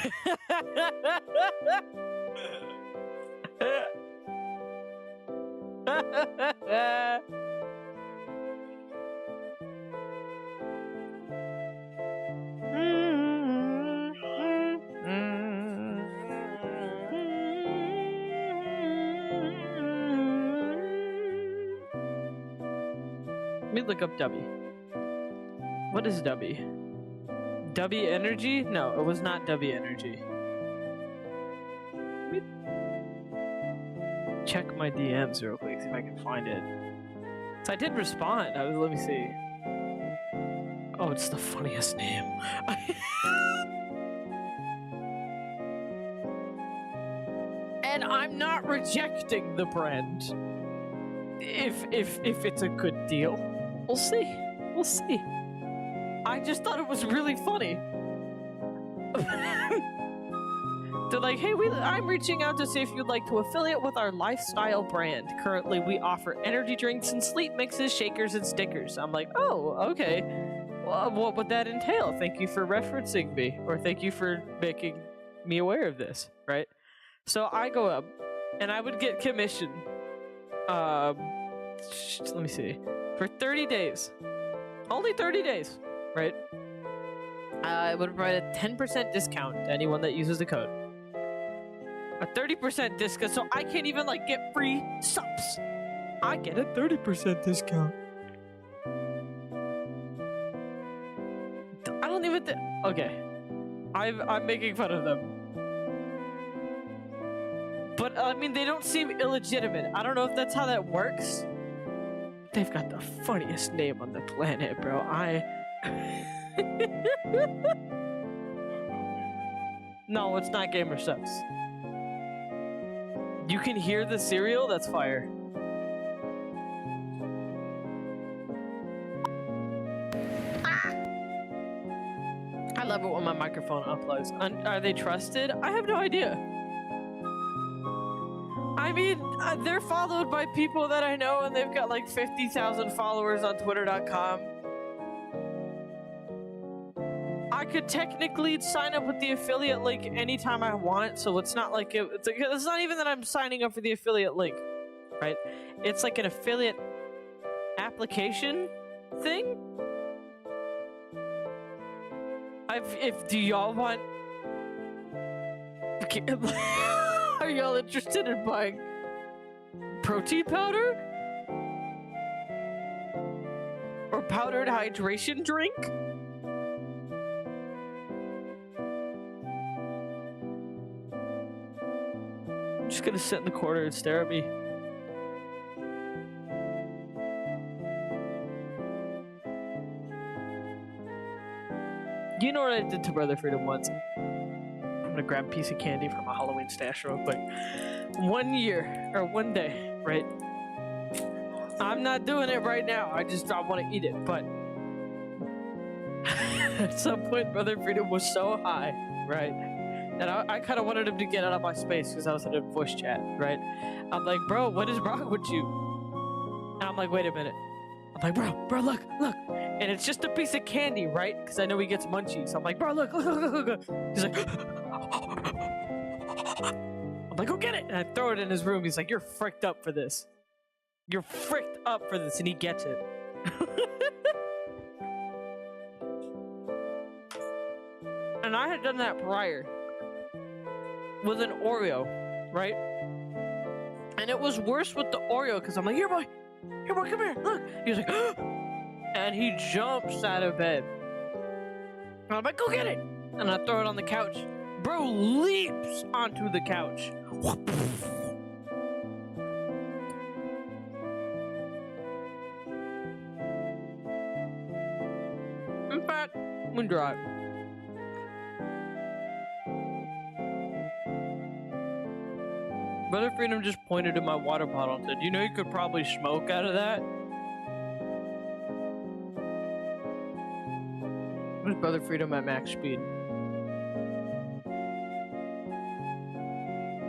Let me look up Dubby. What is Dubby? Dubby Energy? No, it was not Dubby Energy. Let me check my DMs real quick, see if I can find it. So I did respond. Let me see. Oh, it's the funniest name. And I'm not rejecting the brand. If it's a good deal, we'll see. We'll see. I just thought it was really funny. They're like, hey, I'm reaching out to see if you'd like to affiliate with our lifestyle brand. Currently, we offer energy drinks and sleep mixes, shakers, and stickers. I'm like, oh, okay. Well, what would that entail? Thank you for referencing me, or thank you for making me aware of this, right? So I go up, and I would get commission. Let me see. For 30 days. Only 30 days, right? I would provide a 10% discount to anyone that uses the code. A 30% discount, so I can't even like get free subs. I get a 30% discount. I don't even okay. I'm making fun of them. But I mean, they don't seem illegitimate. I don't know if that's how that works. They've got the funniest name on the planet, bro. No, it's not Gamer Subs. You can hear the cereal? That's fire. love it when my microphone uploads. Are they trusted? I have no idea. I mean, they're followed by people that I know, and they've got like 50,000 followers on Twitter.com. I could technically sign up with the affiliate link anytime I want, so it's not like it's not even that I'm signing up for the affiliate link, right? It's like an affiliate application thing. Do y'all want? Are y'all interested in buying protein powder or powdered hydration drink? I'm just gonna sit in the corner and stare at me. You know what I did to Brother Freedom once? I'm gonna grab a piece of candy from my Halloween stash real quick. One day, right? I'm not doing it right now. I want to eat it, but at some point, Brother Freedom was so high, right? And I kind of wanted him to get out of my space because I was in a voice chat, right? I'm like, bro, what is wrong with you? And I'm like, wait a minute. I'm like, bro, look. And it's just a piece of candy, right? Because I know he gets munchies. So I'm like, bro, look. He's like, I'm like, go get it. And I throw it in his room. He's like, you're fricked up for this. You're fricked up for this. And he gets it. And I had done that prior with an Oreo, right? And it was worse with the Oreo because I'm like, here, boy, come here, look. He's like, and he jumps out of bed. And I'm like, go get it. And I throw it on the couch. Bro leaps onto the couch. In fact, I'm gonna drive. Brother Freedom just pointed to my water bottle and said, you know you could probably smoke out of that? Where's Brother Freedom at max speed?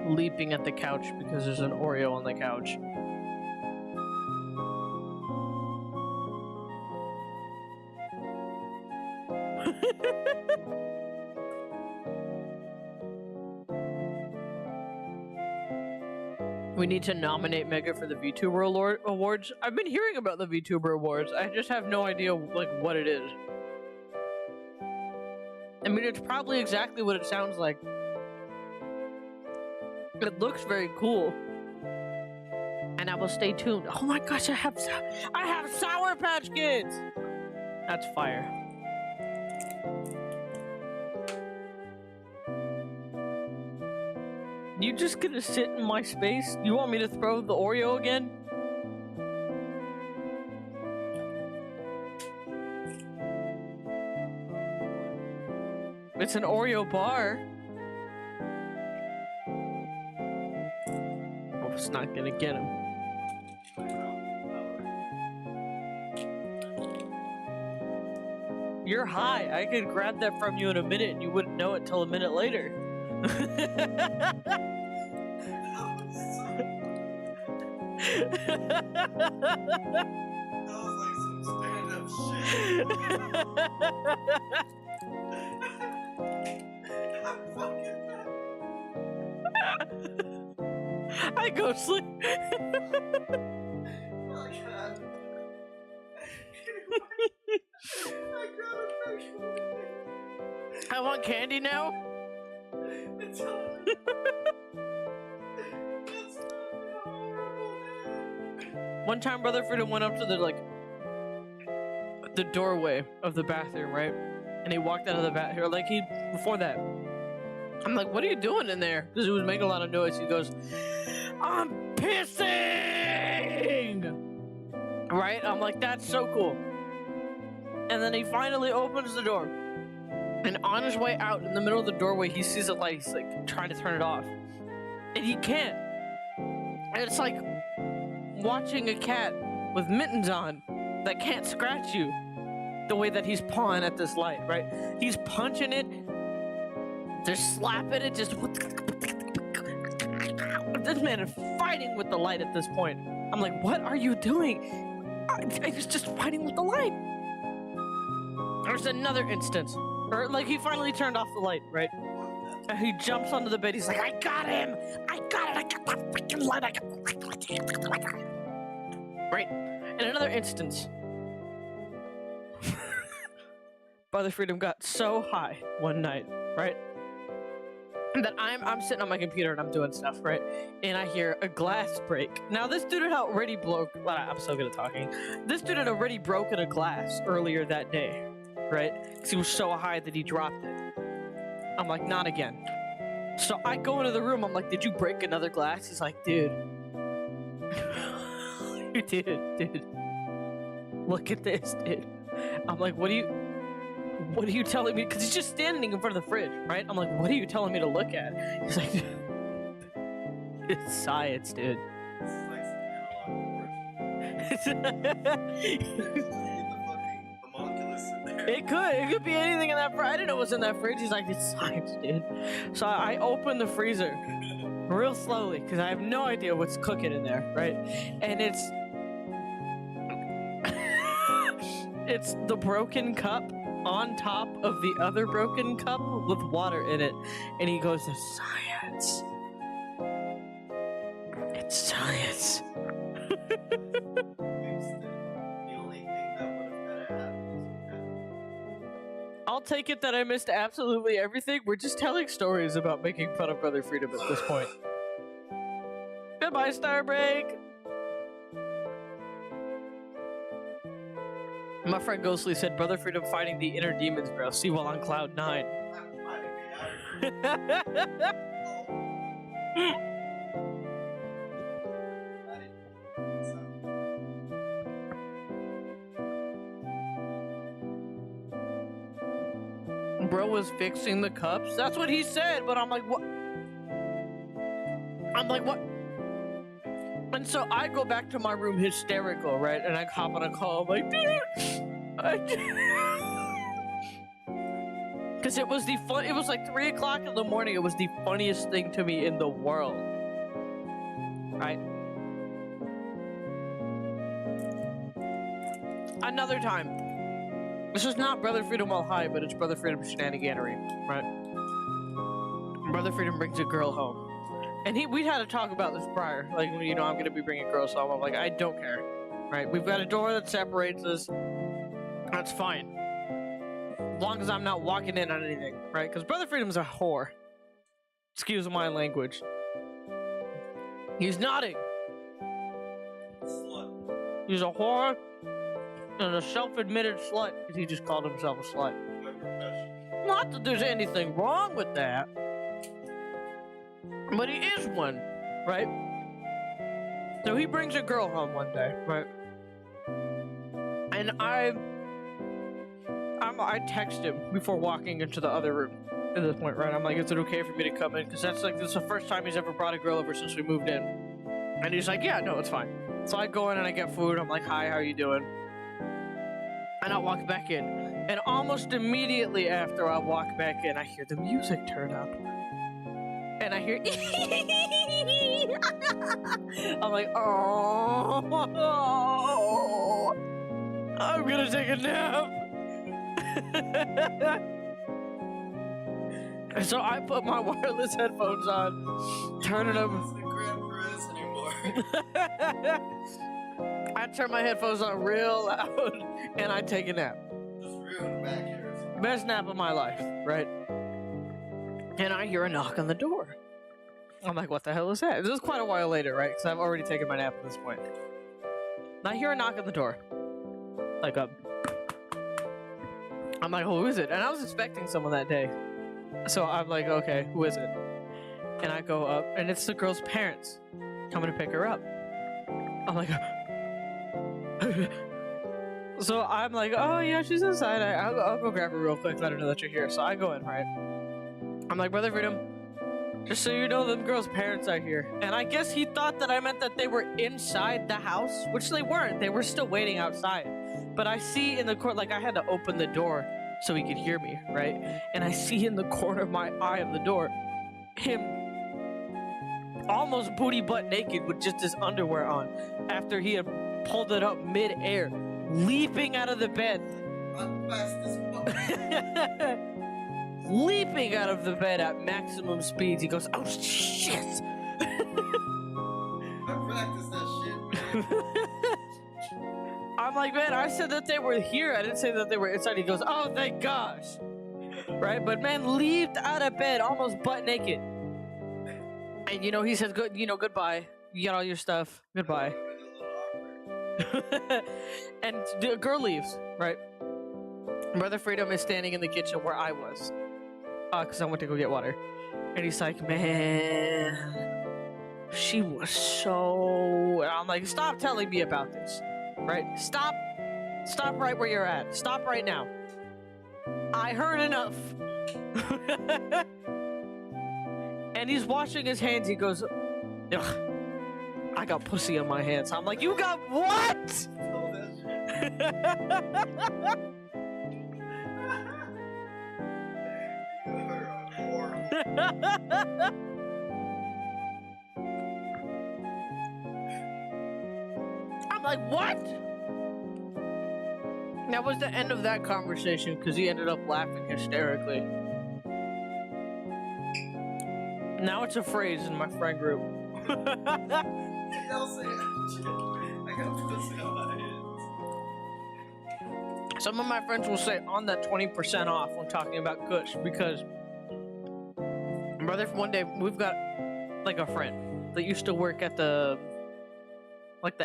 Leaping at the couch because there's an Oreo on the couch. We need to nominate Mega for the VTuber Awards. I've been hearing about the VTuber Awards. I just have no idea like what it is. I mean, it's probably exactly what it sounds like. It looks very cool. And I will stay tuned. Oh my gosh, I have Sour Patch Kids! That's fire. You just gonna sit in my space? You want me to throw the Oreo again? It's an Oreo bar. Oh, it's not gonna get him. You're high. I could grab that from you in a minute and you wouldn't know it till a minute later. That was like some stand-up shit. I'm fucking I go sleep. Oh god. I got a picture. I want candy now. It's horrible. It's horrible, man. One time, Brother Freedom went up to the doorway of the bathroom, right? And he walked out of the bathroom, before that. I'm like, what are you doing in there? Because he was making a lot of noise. He goes, I'm pissing! Right? I'm like, that's so cool. And then he finally opens the door. And on his way out, in the middle of the doorway, he sees a light. He's like trying to turn it off. And he can't. And it's like watching a cat with mittens on that can't scratch you. the way that he's pawing at this light, right? He's punching it, they're slapping it, just this man is fighting with the light at this point. I'm like, what are you doing? He's just fighting with the light. There's another instance, or like he finally turned off the light, right? And he jumps onto the bed. He's like, I got him! I got it! I got that freaking light! I got it! Right? In another instance, Brother Freedom got so high one night, right? That I'm sitting on my computer and I'm doing stuff, right? And I hear a glass break. Now this dude had already well, I'm so good at talking. This dude had already broken a glass earlier that day, right? Because he was so high that he dropped it. I'm like, not again. So I go into the room. I'm like, did you break another glass? He's like, dude. dude. Look at this, dude. I'm like, what are you telling me? Because he's just standing in front of the fridge, right? I'm like, what are you telling me to look at? He's like, it's science, dude. It could be anything in that fridge. I didn't know what was in that fridge. He's like, it's science, dude. So I open the freezer real slowly because I have no idea what's cooking in there, right? And it's the broken cup on top of the other broken cup with water in it. And he goes, it's science. It's science. I'll take it that I missed absolutely everything. We're just telling stories about making fun of Brother Freedom at this point. Goodbye, Starbreak! My friend Ghostly said, Brother Freedom fighting the inner demons, bro. See while on cloud 9. Bro was fixing the cups. That's what he said, but I'm like, what? And so I go back to my room hysterical, right? And I hop on a call. I'm like, dude, because it was it was like 3 o'clock in the morning. It was the funniest thing to me in the world, right? Another time. This is not Brother Freedom while high, but it's Brother Freedom shenaniganery, right? Brother Freedom brings a girl home. And we had to talk about this prior. Like, you know, I'm going to be bringing girls home. I'm like, I don't care, right? We've got a door that separates us. That's fine. As long as I'm not walking in on anything, right? Because Brother Freedom's a whore. Excuse my language. He's nodding. Slut. He's a whore. And a self-admitted slut, because he just called himself a slut. My profession. Not that there's anything wrong with that, but he is one, right? So he brings a girl home one day, right? And I text him before walking into the other room at this point, right? I'm like, is it okay for me to come in? Because this is the first time he's ever brought a girl over since we moved in. And he's like, yeah, no, it's fine. So I go in and I get food. I'm like, hi, how are you doing? And I walk back in. And almost immediately after I walk back in, I hear the music turn up. And I hear... I'm like, oh, I'm gonna take a nap. And so I put my wireless headphones on, turn it up. It's the Grand Perez anymore. I turn my headphones on real loud and I take a nap. Just ruined back here. Best nap of my life, right? And I hear a knock on the door. I'm like, what the hell is that? This is quite a while later, right? Because I've already taken my nap at this point. And I hear a knock on the door. Like, I'm like, who is it? And I was expecting someone that day. So I'm like, okay, who is it? And I go up, and it's the girl's parents coming to pick her up. I'm like, so I'm like, oh yeah, she's inside. I'll go grab her real quick, let her know that you're here. So I go in, right? I'm like, Brother Freedom, just so you know, them girls' parents are here. And I guess he thought that I meant that they were inside the house, which they weren't. They were still waiting outside. But I see in the corner, like I had to open the door so he could hear me, right? And I see in the corner of my eye of the door, him almost booty butt naked with just his underwear on after he had pulled it up mid-air, leaping out of the bed. I'm fast as fuck. Leaping out of the bed at maximum speeds. He goes, oh shit! I practiced that shit, man. I'm like, man, I said that they were here. I didn't say that they were inside. He goes, oh, thank gosh. Right? But man, leaped out of bed almost butt naked. And he says, good, goodbye. You got all your stuff. Goodbye. And the girl leaves, right? Brother Freedom is standing in the kitchen where I was. Because I went to go get water. And he's like, man, she was so... And I'm like, stop telling me about this. Right? Stop right where you're at. Stop right now. I heard enough. And he's washing his hands. He goes, ugh, I got pussy on my hands. I'm like, you got what? I'm like, what? That was the end of that conversation because he ended up laughing hysterically. Now it's a phrase in my friend group. I'll say I got pussy on my hands. Some of my friends will say on that 20% off when talking about Kush because brother, one day we've got like a friend that used to work at the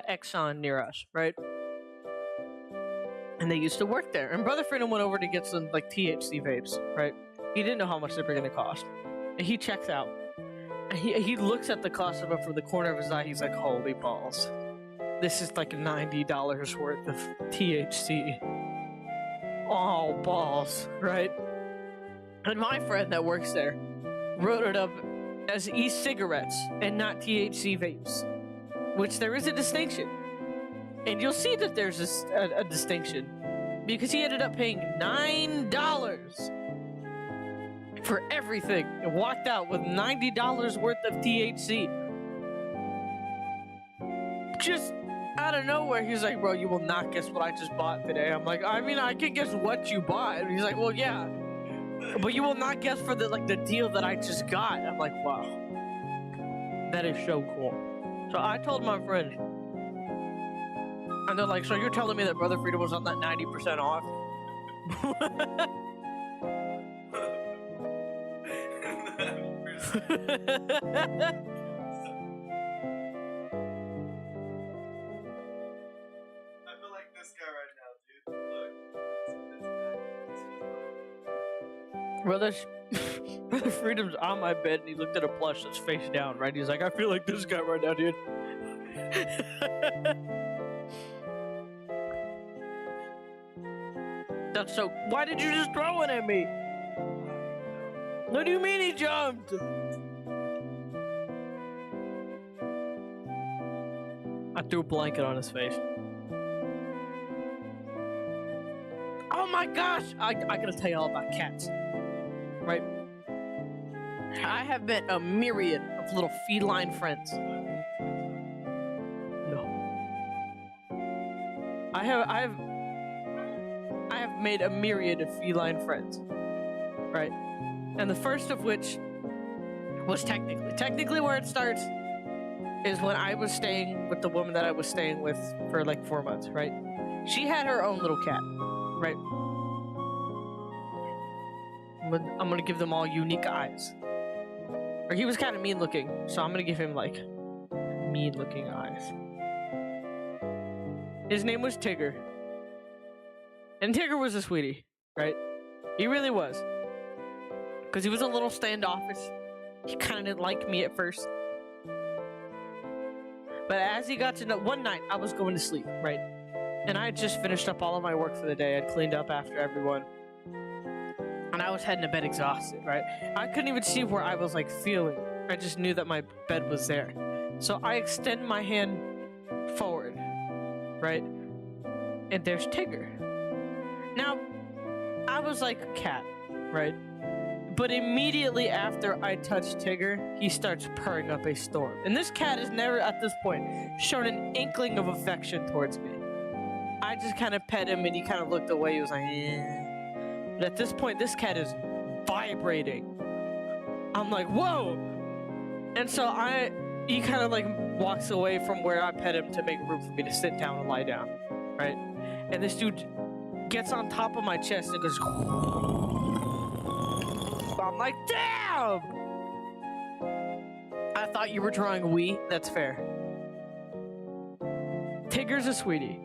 Exxon near us, right? And they used to work there. And Brother Freedom went over to get some like THC vapes, right? He didn't know how much they were gonna cost. And he checks out. And he looks at the cost of it from the corner of his eye. He's like, holy balls. This is like $90 worth of THC. Oh, balls, right? And my friend that works there wrote it up as e-cigarettes and not THC vapes, which there is a distinction. And you'll see that there's a distinction because he ended up paying $9 for everything and walked out with $90 worth of THC. Just out of nowhere, he's like, bro, you will not guess what I just bought today. I'm like, I mean, I can guess what you bought. And he's like, well, yeah, but you will not guess for the deal that I just got. I'm like, wow, that is so cool. So I told my friends, and they're like, so you're telling me that Brother Freedom was on that 90% off? I feel like this guy right now, dude. Look. Brother Freedom's on my bed and he looked at a plush that's face down, right? He's like, I feel like this guy right now, dude. That's so... Why did you just throw it at me? What do you mean he jumped? I threw a blanket on his face. Oh my gosh! I gotta tell you all about cats. Right? I have met a myriad of little feline friends. No. I have made a myriad of feline friends. Right? And the first of which was technically where it starts is when I was staying with the woman that I was staying with for like 4 months, right? She had her own little cat, right? I'm gonna give them all unique eyes. Or he was kind of mean looking, so I'm gonna give him like mean looking eyes. His name was Tigger. And Tigger was a sweetie, right? He really was. Because he was a little standoffish. He kind of didn't like me at first. But as he got to know, one night I was going to sleep, right? And I had just finished up all of my work for the day. I'd cleaned up after everyone. And I was heading to bed exhausted, right? I couldn't even see where I was like feeling. I just knew that my bed was there. So I extend my hand forward, right? and there's Tigger. Now, I was like, cat, right? But immediately after I touch Tigger, he starts purring up a storm. And this cat has never, at this point, shown an inkling of affection towards me. I just kind of pet him and he kind of looked away. He was like, eh. But at this point, this cat is vibrating. I'm like, whoa! And so he kind of like walks away from where I pet him to make room for me to sit down and lie down, right? And this dude gets on top of my chest and goes, I'm like, damn! I thought you were drawing a wee. That's fair. Tigger's a sweetie.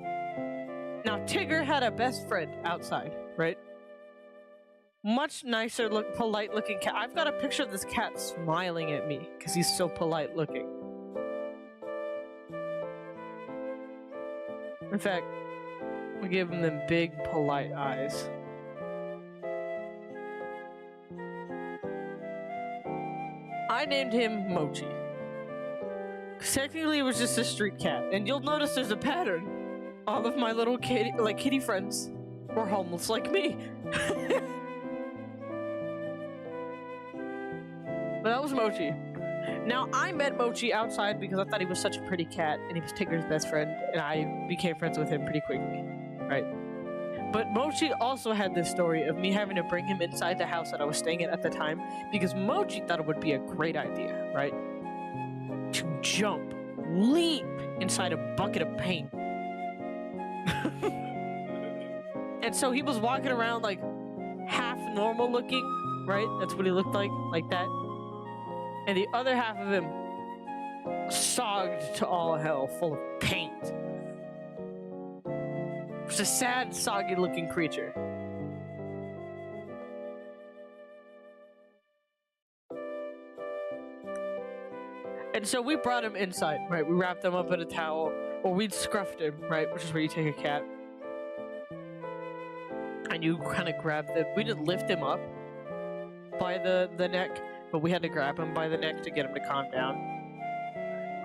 Now, Tigger had a best friend outside, right? Much nicer, polite looking cat. I've got a picture of this cat smiling at me because he's so polite looking. In fact, we give him them big, polite eyes. I named him Mochi. Technically, it was just a street cat, and you'll notice there's a pattern. All of my little kitty friends were homeless like me. But that was Mochi. Now, I met Mochi outside because I thought he was such a pretty cat, and he was Tigger's best friend, and I became friends with him pretty quickly, right? But Mochi also had this story of me having to bring him inside the house that I was staying at the time, because Mochi thought it would be a great idea, right? To jump, leap inside a bucket of paint. And so he was walking around like half normal looking, right? That's what he looked like that. And the other half of him sogged to all hell, full of paint. It was a sad, soggy looking creature. And so we brought him inside, right? We wrapped him up in a towel, or we'd scruffed him, right? Which is where you take a cat. And you kind of grab the... We didn't lift him up by the neck, but we had to grab him by the neck to get him to calm down.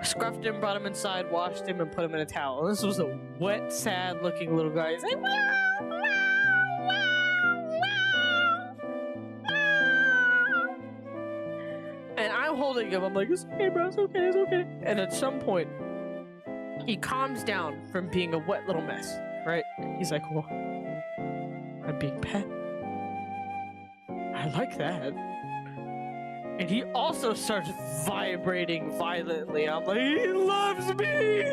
Scruffed him, brought him inside, washed him, and put him in a towel. This was a wet, sad-looking little guy. He's like, meow, meow, meow, meow. And I'm holding him. I'm like, it's okay, bro. It's okay. It's okay. And at some point, he calms down from being a wet little mess, right? He's like, well, I'm being pet. I like that. And he also starts vibrating violently. I'm like, he loves me!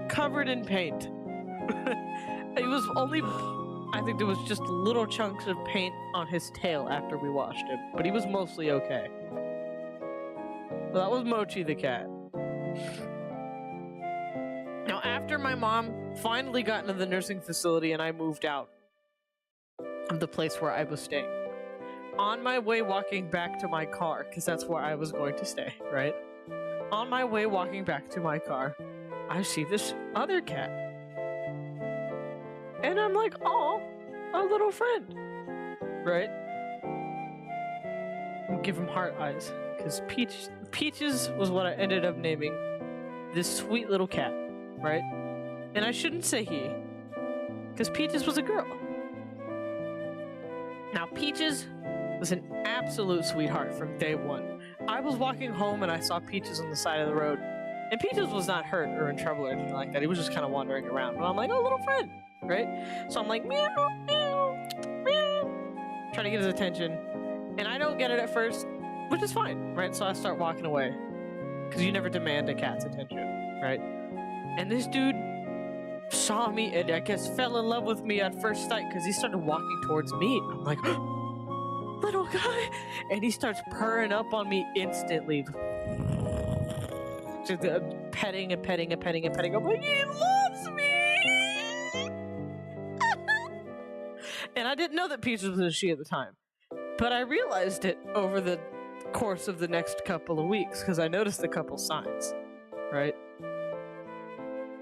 Covered in paint. It was only, I think there was just little chunks of paint on his tail after we washed him. But he was mostly okay. So that was Mochi the cat. Now, after my mom finally got into the nursing facility and I moved out of the place where I was staying, on my way walking back to my car, because that's where I was going to stay, right? On my way walking back to my car, I see this other cat. And I'm like, oh, a little friend, right? I'll give him heart eyes, because Peaches was what I ended up naming this sweet little cat. Right? And I shouldn't say he, because Peaches was a girl. Now, Peaches was an absolute sweetheart from day one. I was walking home and I saw Peaches on the side of the road. And Peaches was not hurt or in trouble or anything like that. He was just kind of wandering around. And I'm like, oh, little friend, right? So I'm like, meow, meow, meow, trying to get his attention. And I don't get it at first, which is fine, right? So I start walking away. Because you never demand a cat's attention, right? And this dude saw me and I guess fell in love with me at first sight because he started walking towards me. I'm like, little guy. And he starts purring up on me instantly. Just petting and petting and petting and petting. I'm like, he loves me. And I didn't know that Peaches was a she at the time. But I realized it over the course of the next couple of weeks because I noticed a couple signs, right?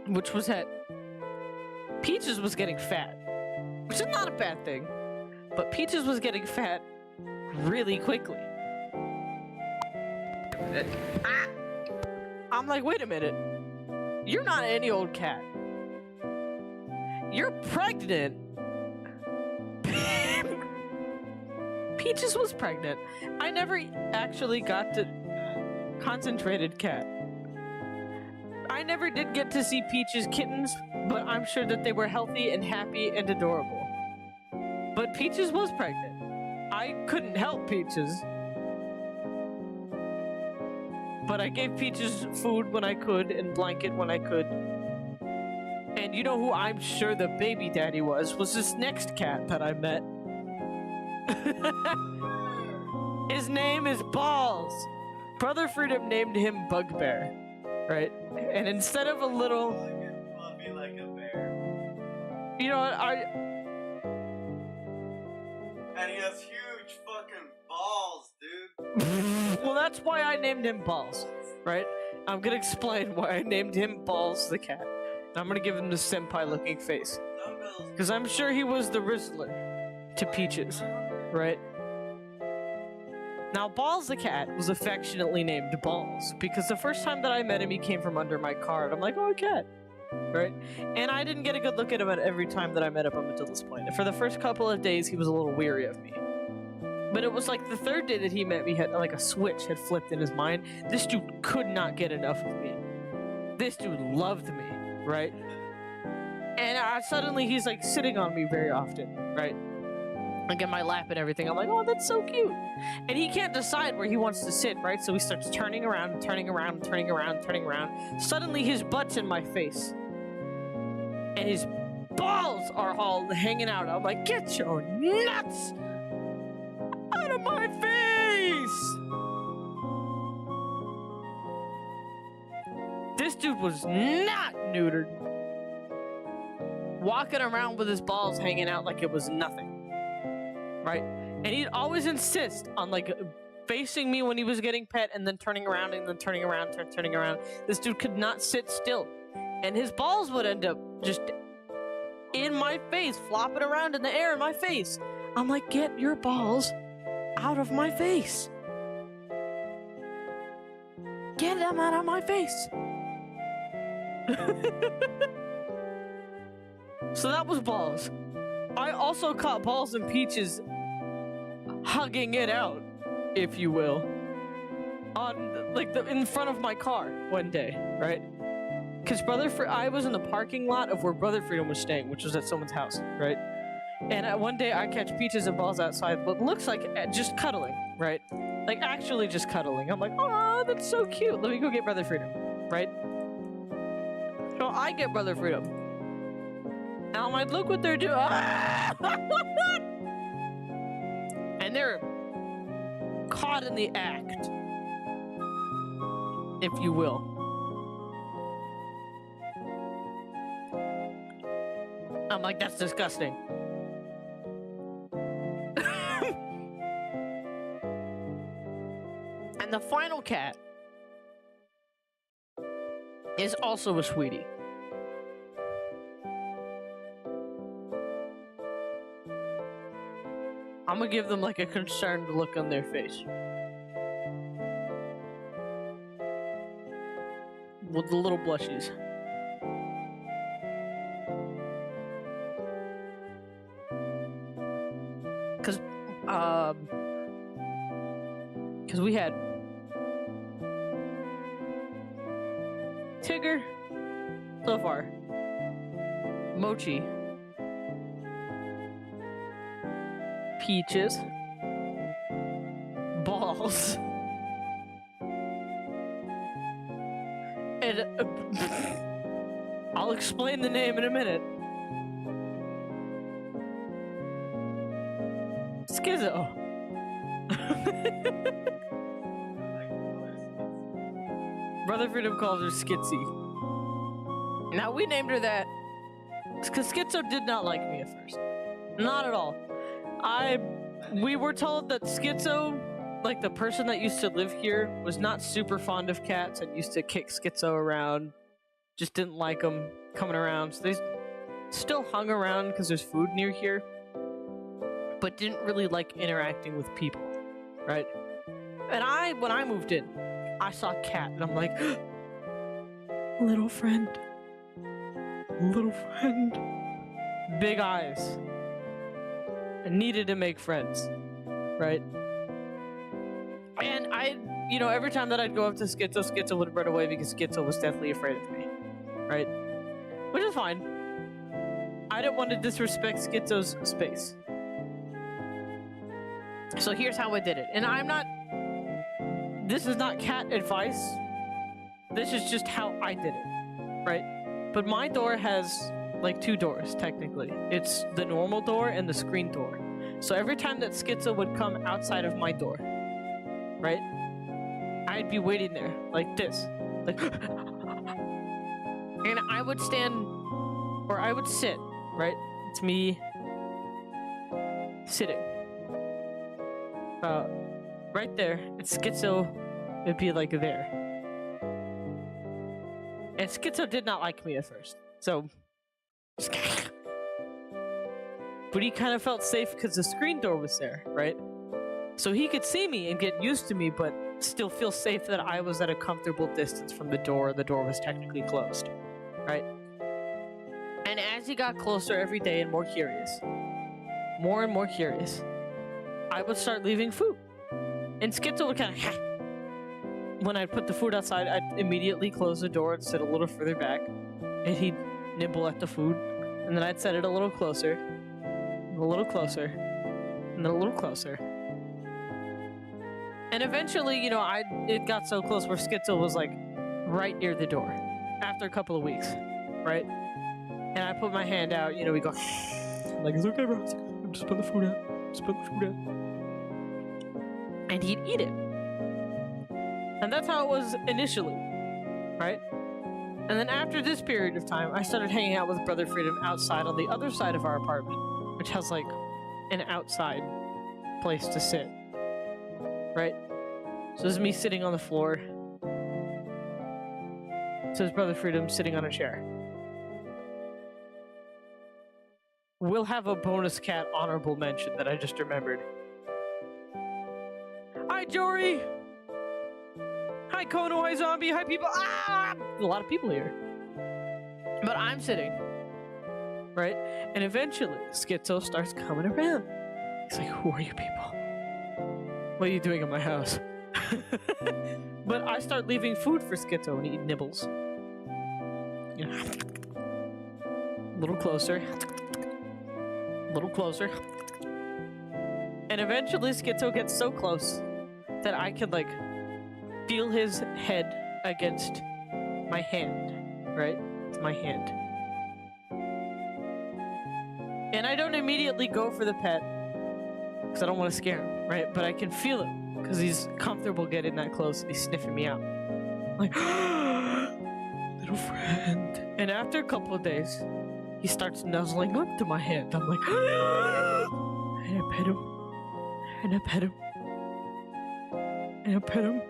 Which was that Peaches was getting fat, which is not a bad thing, but Peaches was getting fat really quickly. minute. Ah! I'm like, wait a minute. You're not any old cat. You're pregnant. Peaches was pregnant. I never actually got to concentrated cat. I never did get to see Peach's kittens, but I'm sure that they were healthy and happy and adorable. But Peaches was pregnant. I couldn't help Peaches. But I gave Peaches food when I could and blanket when I could. And you know who I'm sure the baby daddy was this next cat that I met. His name is Balls. Brother Freedom named him Bugbear, right? And instead of a little, Fluffy like a bear. you know, And he has huge fucking balls, dude. well, that's why I named him Balls, right? I'm gonna explain why I named him Balls the cat. And I'm gonna give him the senpai-looking face, Dumbbells. because I'm sure he was the Rizzler to Peaches, right? Now, Balls the cat was affectionately named Balls because the first time that I met him, he came from under my car, and I'm like, oh, a cat, right? And I didn't get a good look at him every time that I met up until this point. And for the first couple of days, he was a little weary of me. But it was like the third day that he met me, had like a switch had flipped in his mind. This dude could not get enough of me. This dude loved me, right? And suddenly he's like sitting on me very often, right? Like in my lap and everything. I'm like, oh, that's so cute. And he can't decide where he wants to sit, right? So he starts turning around, turning around, turning around, turning around. Suddenly his butt's in my face. And his balls are all hanging out. I'm like, get your nuts out of my face! This dude was not neutered. Walking around with his balls hanging out like it was nothing. Right? And he'd always insist on like facing me when he was getting pet and then turning around and then turning around, turning around. This dude could not sit still. And his balls would end up just in my face, flopping around in the air in my face. I'm like, get your balls out of my face. Get them out of my face. So that was Balls. I also caught Balls and Peaches hugging it out, if you will, on like in front of my car one day, right? Because I was in the parking lot of where Brother Freedom was staying, which was at someone's house, right? And one day I catch Peaches and Balls outside, what looks like just cuddling, right? Like actually just cuddling. I'm like, oh, that's so cute. Let me go get Brother Freedom, right? So I get Brother Freedom. Now I'm like, look what they're doing. And they're caught in the act, if you will. I'm like, that's disgusting. And the final cat is also a sweetie. I'm gonna give them like a concerned look on their face. With the little blushies. Cause we had Tigger so far, Mochi, Peaches, Balls, and I'll explain the name in a minute. Schizo. Brother Freedom calls her Skitsy. Now we named her that because Schizo did not like me at first. Not at all. We were told that Schizo, like the person that used to live here, was not super fond of cats and used to kick Schizo around. Just didn't like them coming around. So they still hung around because there's food near here, but didn't really like interacting with people, right? And when I moved in, I saw a cat, and I'm like, little friend. Little friend. Big eyes. I needed to make friends, right? And every time that I'd go up to Schizo, Schizo would run away because Schizo was deathly afraid of me, right? Which is fine. I didn't want to disrespect Schizo's space. So here's how I did it. And this is not cat advice. This is just how I did it, right? But my door has like 2 doors, technically. It's the normal door and the screen door. So every time that Schizo would come outside of my door, right? I'd be waiting there, like this. Like, and I would stand, or I would sit, right? It's me sitting. Right there, and Schizo would be like there. And Schizo did not like me at first, so... But he kind of felt safe because the screen door was there, right? So he could see me and get used to me, but still feel safe that I was at a comfortable distance from the door. The door was technically closed, right? And as he got closer every day and more and more curious, I would start leaving food. And Schizo would kind of... When I'd put the food outside, I'd immediately close the door and sit a little further back, and he'd nibble at the food, and then I'd set it a little closer, a little closer, and then a little closer. And eventually, it got so close where Schizo was like right near the door after a couple of weeks, right? And I put my hand out, we go, I'm like, it's okay, bro. It's okay. I'm just putting the food out. Just put the food out. And he'd eat it. And that's how it was initially, right? And then after this period of time, I started hanging out with Brother Freedom outside on the other side of our apartment, which has like an outside place to sit, right? So this is me sitting on the floor. So this Brother Freedom sitting on a chair. We'll have a bonus cat honorable mention that I just remembered. Hi, Jory! Hi, Kono, hi, Zombie, hi, people. Ah! A lot of people here. But I'm sitting, right? And eventually, Schizo starts coming around. He's like, who are you people? What are you doing in my house? But I start leaving food for Schizo and he nibbles. A little closer. A little closer. And eventually, Schizo gets so close that I can, like, feel his head against my hand, right? It's my hand. And I don't immediately go for the pet because I don't want to scare him, right? But I can feel it because he's comfortable getting that close and he's sniffing me out. I'm like, little friend. And after a couple of days, he starts nuzzling up to my hand. I'm like, and I pet him. And I pet him. And I pet him.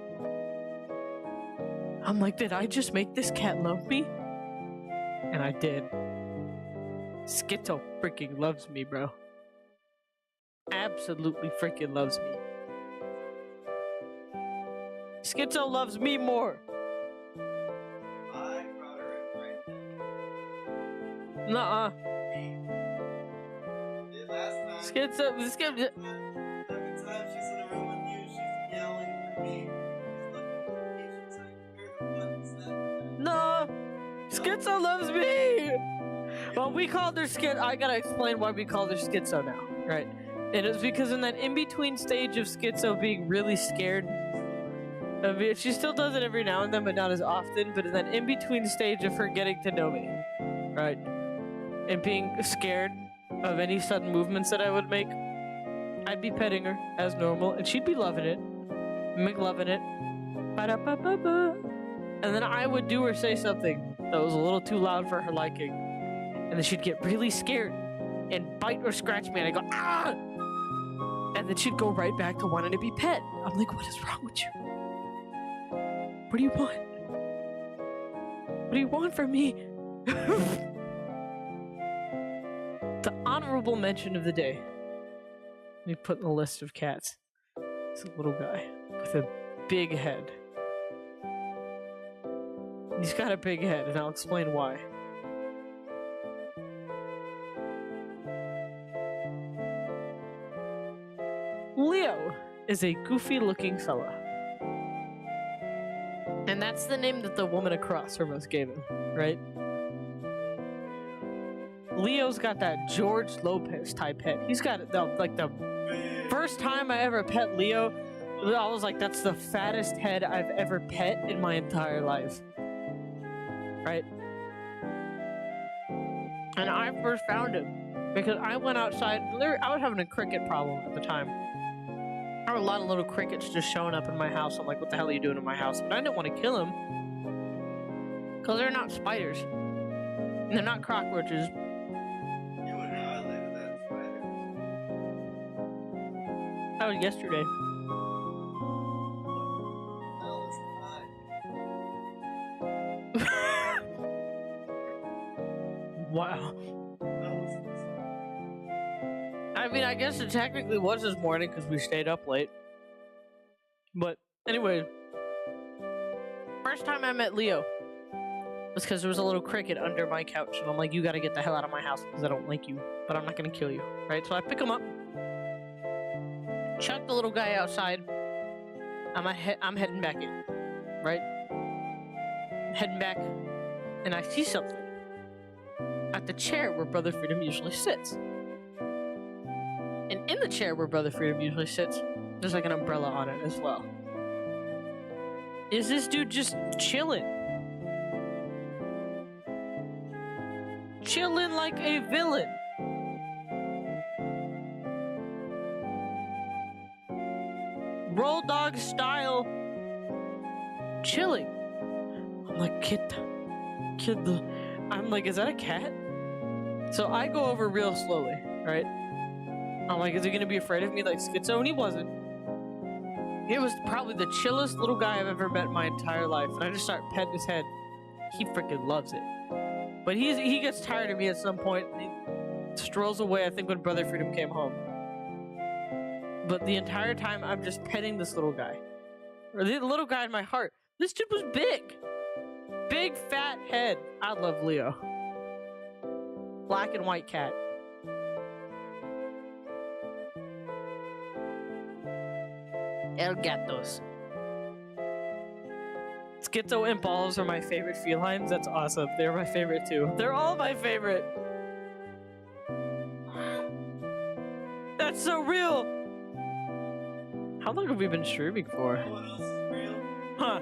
I'm like, did I just make this cat love me? And I did. Schizo freaking loves me, bro. Absolutely freaking loves me. Schizo loves me more. I brought her in right now. Nuh-uh. Last time. Schizo. Every time she's in a room with you, she's yelling for me. She's looking at me. She's like, "You're the one that's that." No. Schizo loves me. Well, we called her Schizo. I gotta explain why we called her Schizo now, right? And it's because in that in-between stage of Schizo being really scared, I mean, she still does it every now and then, but not as often. But in that in-between stage of her getting to know me, right, and being scared of any sudden movements that I would make, I'd be petting her as normal, and she'd be loving it, McLoving it, ba-da-ba-ba-ba. And then I would do or say something that was a little too loud for her liking, and then she'd get really scared and bite or scratch me, and I go, ah! And then she'd go right back to wanting to be pet. I'm like, what is wrong with you? What do you want? What do you want from me? The honorable mention of the day. Let me put in the list of cats. It's a little guy with a big head. He's got a big head, and I'll explain why. Leo is a goofy-looking fella. And that's the name that the woman across from us gave him, right? Leo's got that George Lopez type head. He's got the first time I ever pet Leo, I was like, that's the fattest head I've ever pet in my entire life. Right? And I first found him because I went outside. I was having a cricket problem at the time. There were a lot of little crickets just showing up in my house. I'm like, what the hell are you doing in my house? But I didn't want to kill them because they're not spiders. And they're not cockroaches. You would not live with that spider. That was yesterday. That was Wow. not. I mean, I guess it technically was this morning because we stayed up late. But anyway, first time I met Leo was because there was a little cricket under my couch, and I'm like, you gotta get the hell out of my house because I don't like you, but I'm not gonna kill you, right? So I pick him up, chuck the little guy outside. I'm heading back in, right? Heading back, and I see something at the chair where Brother Freedom usually sits. And in the chair where Brother Freedom usually sits, there's like an umbrella on it as well. Is this dude just chilling? Chilling like a villain. Roll dog style. Chilling. I'm like, I'm like, is that a cat? So I go over real slowly, right? I'm like, is he gonna be afraid of me like Schizo? And he wasn't. He was probably the chillest little guy I've ever met in my entire life. And I just start petting his head. He freaking loves it. But he gets tired of me at some point. He strolls away, I think, when Brother Freedom came home. But the entire time, I'm just petting this little guy. Or the little guy in my heart. This dude was big. Big, fat head. I love Leo. Black and white cat. El gatos. Schizo and Balls are my favorite felines. That's awesome. They're my favorite too. They're all my favorite. That's so real. How long have we been streaming for? What else is real? Huh?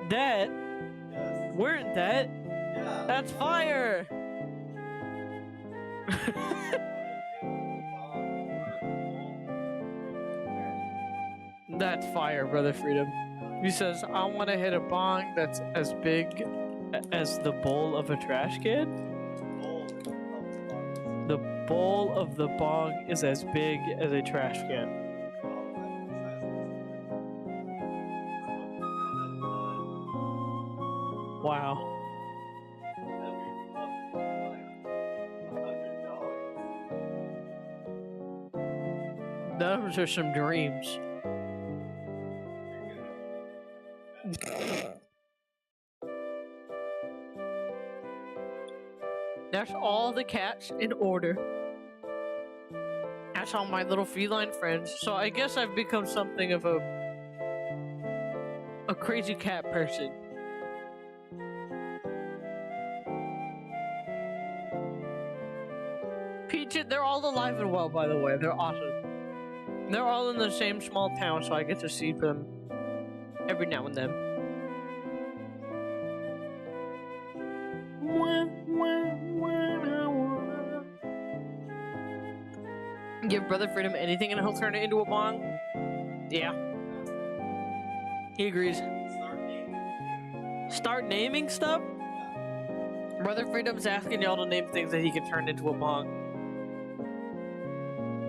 Dead. Dead? Yes. We're dead? Yeah. That's fire. That's fire, Brother Freedom. He says, I want to hit a bong that's as big as the bowl of a trash can. The bowl of the bong is as big as a trash can. Wow. Those are some dreams. That's all the cats in order. That's all my little feline friends. So I guess I've become something of a crazy cat person. Peach, they're all alive and well, by the way. They're awesome. They're all in the same small town, so I get to see them every now and then. Give Brother Freedom anything and he'll turn it into a bong? Yeah. He agrees. Start naming stuff? Brother Freedom's asking y'all to name things that he can turn into a bong.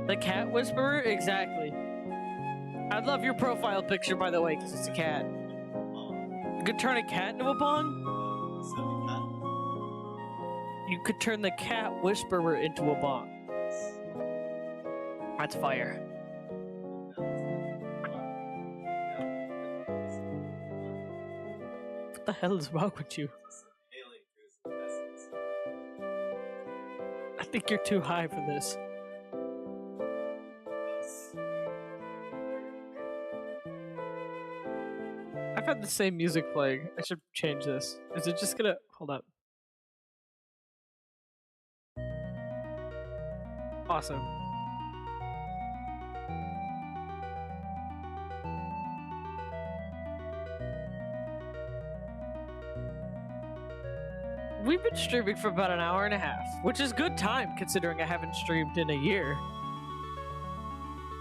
The cat whisperer? Exactly. I love your profile picture, by the way, because it's a cat. You could turn a cat into a bong? You could turn the cat whisperer into a bong. That's fire. What the hell is wrong with you? Hailing through some essence. I think you're too high for this. I've had the same music playing. I should change this. Is it just gonna... Hold up. Awesome. We've been streaming for about an hour and a half, which is good time considering I haven't streamed in a year.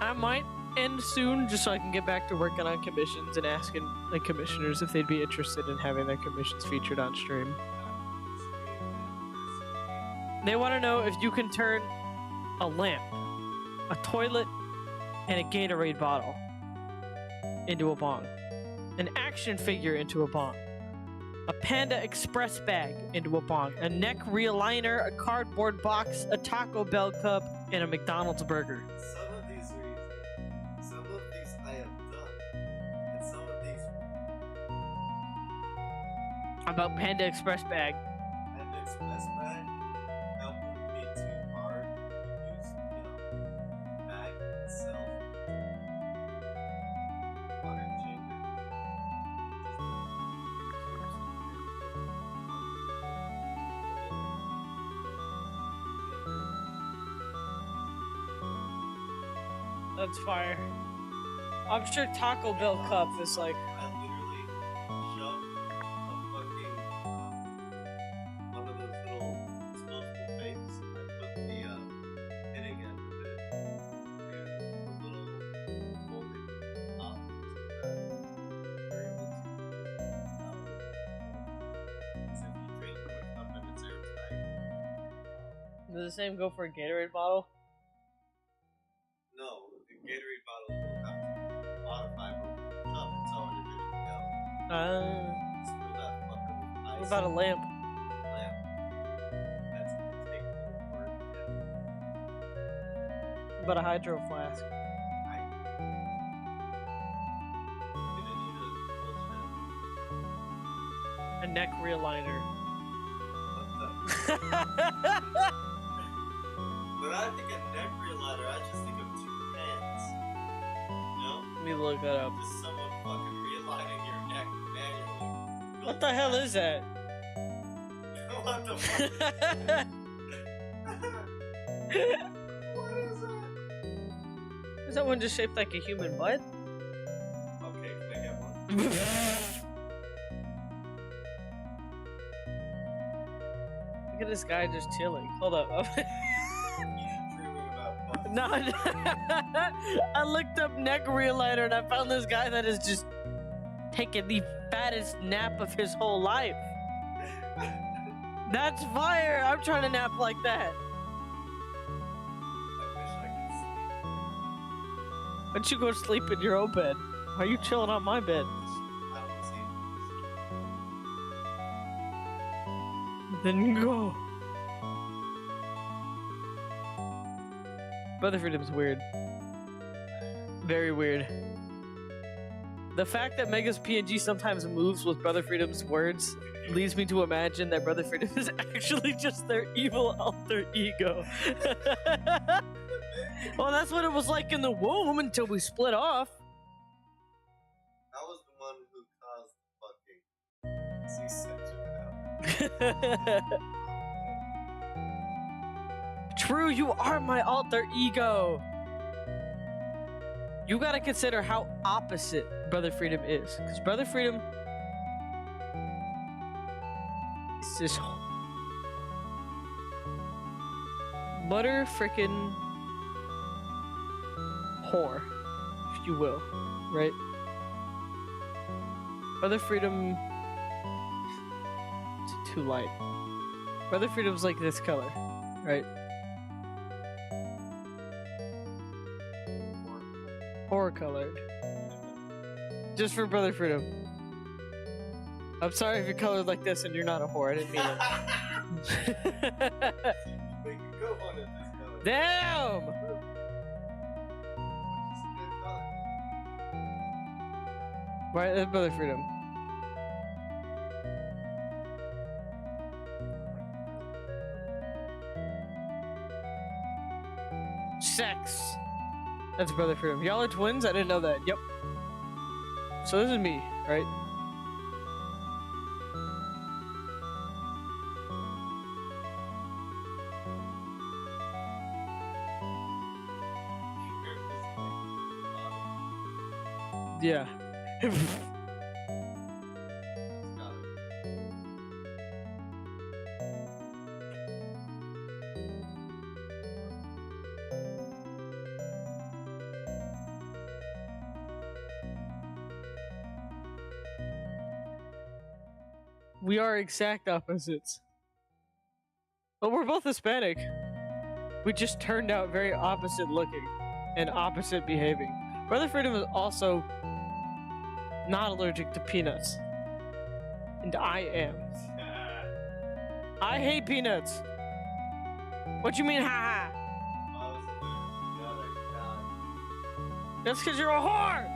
I might end soon just so I can get back to working on commissions and asking the commissioners if they'd be interested in having their commissions featured on stream. They want to know if you can turn a lamp, a toilet, and a Gatorade bottle into a bong, an action figure into a bong, a Panda Express bag into a bong, a neck realigner, a cardboard box, a Taco Bell cup, and a McDonald's burger. Some of these are easy. Some of these I have done. And some of these About Panda Express bag. and express bag, that wouldn't be too hard to use, bag itself. Water chamber. That's fire. I'm sure Taco Bell cup is like... I literally shoved a fucking one of those little disposable vapes. I put the hitting end of it and a little molded top so that you're able to because if you drink it up and it's airtight. Does the same go for a Gatorade bottle? No, the Gatorade bottle will have to modify but the cup, it's already ready to go. Spill that fucker with ice. What about a lamp? Lamp. That's gonna take a little work. What about a hydro flask? I gonna need a close A neck realigner. fit. What the? When I think of neck realigner, I just think of two hands. You know? Let me look that up. Just someone fucking realigning your neck manually. What the hell is that? What the fuck? What is that? Is that one just shaped like a human butt? Okay, can I get one? Look at this guy just chilling. Hold up. You dreaming about butts. No, I looked up neck realigner and I found this guy that is just taking the fattest nap of his whole life. That's fire! I'm trying to nap like that. I wish I could sleep. Why don't you go sleep in your own bed? Why are you chilling on my bed? I don't see Then go. Brother Freedom's weird. Very weird. The fact that Mega's PNG sometimes moves with Brother Freedom's words leads me to imagine that Brother Freedom is actually just their evil alter ego. Well, that's what it was like in the womb until we split off. I was the one who caused the fucking C-section. True, you are my alter ego. You gotta consider how opposite Brother Freedom is. Because Brother Freedom is this butter frickin' whore, if you will, right? Brother Freedom... It's too light. Brother Freedom's like this color, right? Horror colored. Just for Brother Freedom. I'm sorry if you're colored like this and you're not a whore. I didn't mean it. We can go on it this color. Damn! Which is a good color. Right, that's Brother Freedom. sex. That's Brother Freedom. Y'all are twins? I didn't know that. Yep. So this is me, right? Yeah. We are exact opposites. But we're both Hispanic. We just turned out very opposite looking and opposite behaving. Brother Freedom is also not allergic to peanuts. And I am. I hate peanuts. What you mean, ha ha? That's because you're a whore!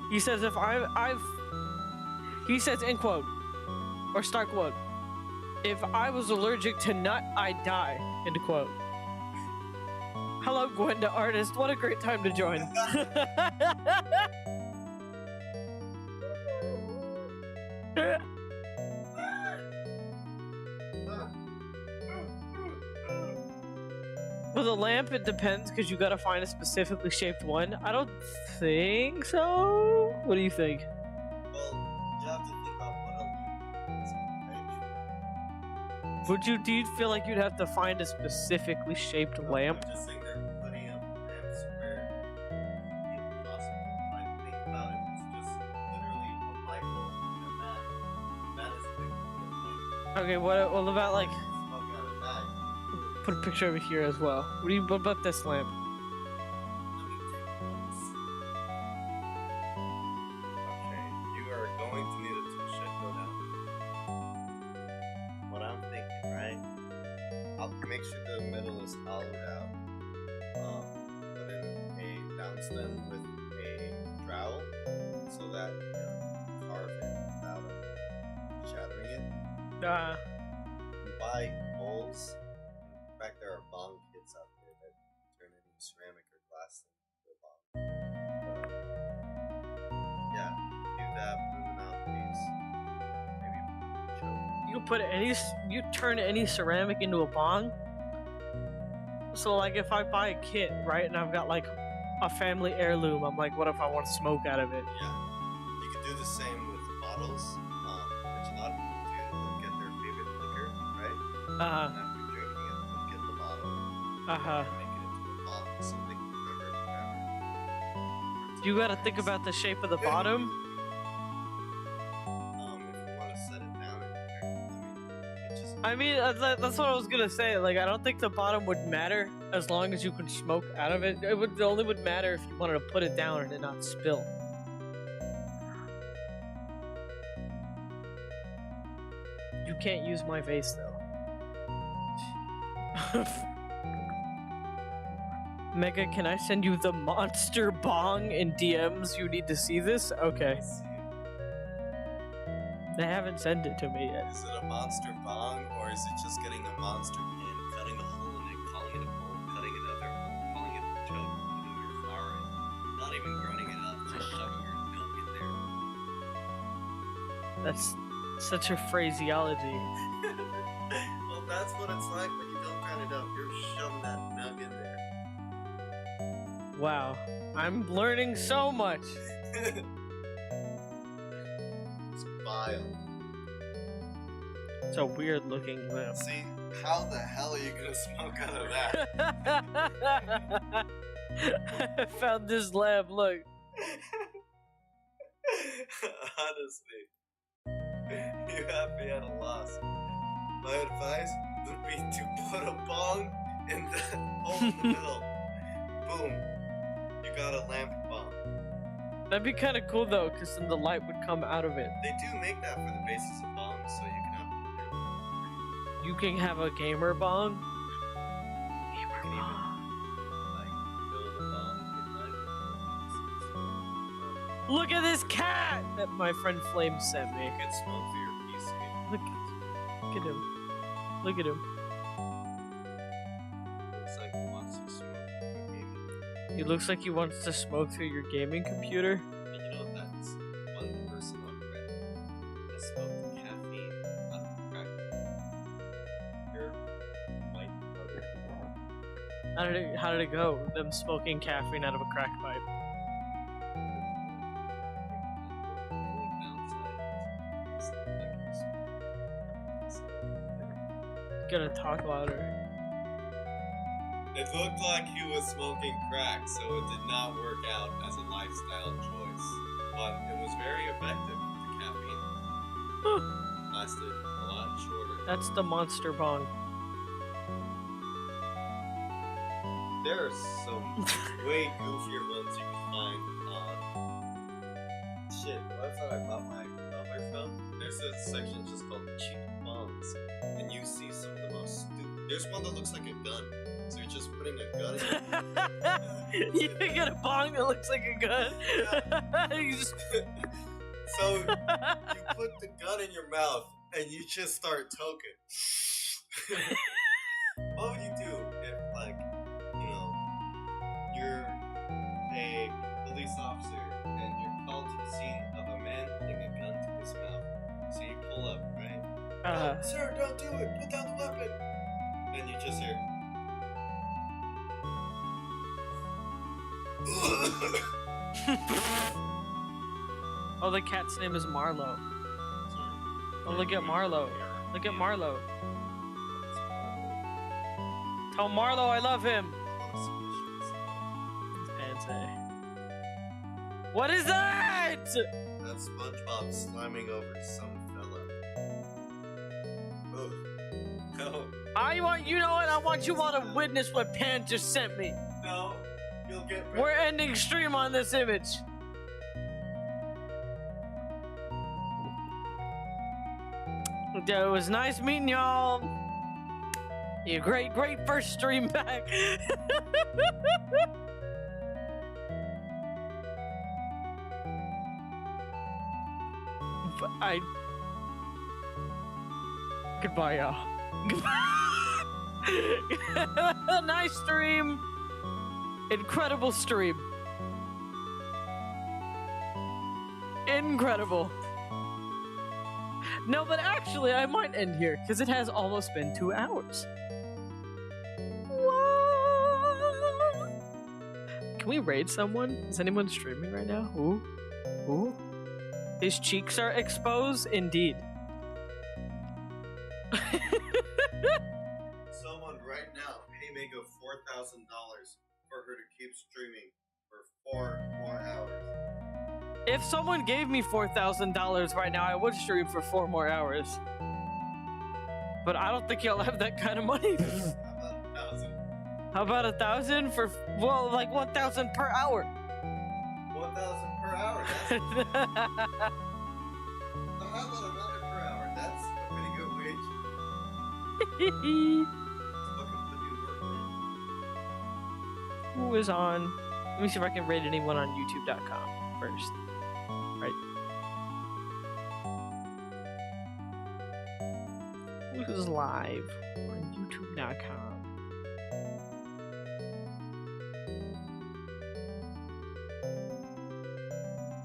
He says if he says, end quote, or start quote, if I was allergic to nut, I'd die, end quote. Hello, Gwenda Artist. What a great time to join. With a lamp, it depends because you gotta find a specifically shaped one. I don't think so. What do you think? Well, you have to think about what a lamp is, right? Do you feel like you'd have to find a specifically shaped lamp? I'm just saying they're putting up lamps where it's impossible. Like, think about it. It's just literally a light bulb in a bag. That is the lamp. Okay, what about like Smoke out of bag. put a picture over here as well? What about this lamp? Let me take notes. Okay, you are going to need a tool shed go down. What I'm thinking, right? I'll make sure the middle is hollowed out. Put in a downstem with a trowel so that you can carve it without shattering it. You buy bowls. In fact, there are bong kits out there that turn any ceramic or glass into a bong. Yeah, do that, put in the mouthpiece. Maybe choke. You turn any ceramic into a bong? So like if I buy a kit, right, and I've got like a family heirloom, I'm like, what if I want to smoke out of it? Yeah, you could do the same with bottles, which a lot of people do. They'll get their favorite liquor, right? And after drinking it, they'll get the bottle and make it into a bong so they can remember it forever. You gotta think about the shape of the bottom. If you want to set it down in there, it just I mean, that's what I was gonna say. Like, I don't think the bottom would matter as long as you can smoke out of it. It only would matter if you wanted to put it down and it not spill. You can't use my vase though. Mega, can I send you the monster bong in DMs? You need to see this? Okay. see it. They haven't sent it to me yet. Is it a monster bong or is it just getting a monster pin, cutting a hole in it, calling it a bowl, cutting another hole, calling it a jug, putting your flour in, not even grinding it up, just shoving your milk in there. That's such a phraseology. Well, that's what it's like when you don't grind it up. You're shoving that milk in there. Wow. I'm learning so much. It's vile. It's a weird looking lamp. See, how the hell are you gonna smoke out of that? I found this lamp, look. Honestly, you have me at a loss. My advice would be to put a bong in the hole in the middle. Boom. You got a lamp bong. That'd be kind of cool though, because then the light would come out of it. They do make that for the basis of bongs, so you can have You can have a gamer bong. you can even like build a bong in Look at this cat that my friend Flame sent me. you can smoke for your PC. Look at him. Look at him. Looks like he wants to smoke. He looks like he wants to smoke through your gaming computer. And you know that's one person on Reddit that smoked caffeine out of crack. Pure white powder. How did it go? Them smoking caffeine out of a crack pipe. Gotta talk louder. It looked like he was smoking crack, so it did not work out as a lifestyle choice. But it was very effective with the caffeine. Lasted a lot shorter. That's the monster bong. There are some way goofier ones you can find on. Shit, what's that I bought my mother from? There's a section just called cheap bongs, and you see some of the most stupid. There's one that looks like a gun. So you're just putting a gun in You get a bong that looks like a gun. You just... So you put the gun in your mouth and you just start toking. What would you do if, like, you know, you're a police officer and you're called to the scene of a man holding a gun to his mouth? So you pull up, right? Oh, sir, don't do it. Put down the weapon. And you just hear. Oh, the cat's name is Marlo. Oh, look at Marlo. Look at Marlo. Tell Marlo I love him. Fancy. What is that? That's SpongeBob slamming over some fella. Oh, no. I want you know what? I want you all to witness what Pan just sent me. No, you'll get. We're ending stream on this image. It was nice meeting y'all. You great first stream back. But goodbye, y'all. Nice stream. Incredible stream. Incredible. No, but actually, I might end here because it has almost been 2 hours. What? Can we raid someone? Is anyone streaming right now? Ooh. Ooh. His cheeks are exposed? Indeed. Someone right now pay Mega $4,000 for her to keep streaming for 4 more hours. If someone gave me $4,000 right now, I would stream for 4 more hours. But I don't think y'all have that kind of money. How about 1,000 for, well, like 1,000 per hour? 1,000 per hour. That's how about $100 per hour? That's a pretty good wage. Fucking put you to work, man. Who is on? Let me see if I can rate anyone on YouTube.com first. Right. Who's live on YouTube.com?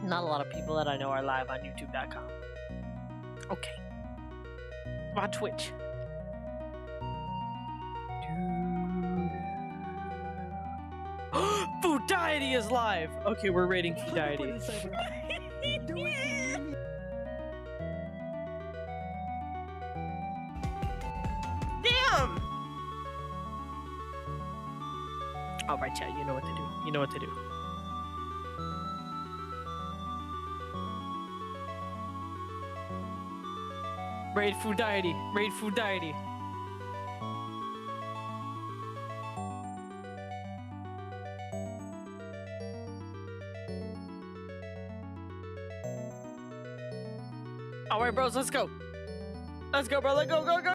Not a lot of people that I know are live on YouTube.com. Okay. On Twitch. Food Deity is live! Okay, we're rating Food Deity. Damn! Alright, chat, you know what to do. You know what to do. Raid Food Deity. Raid Food Deity. Alright, bros, let's go. Let's go, bro. Let's go, go, go.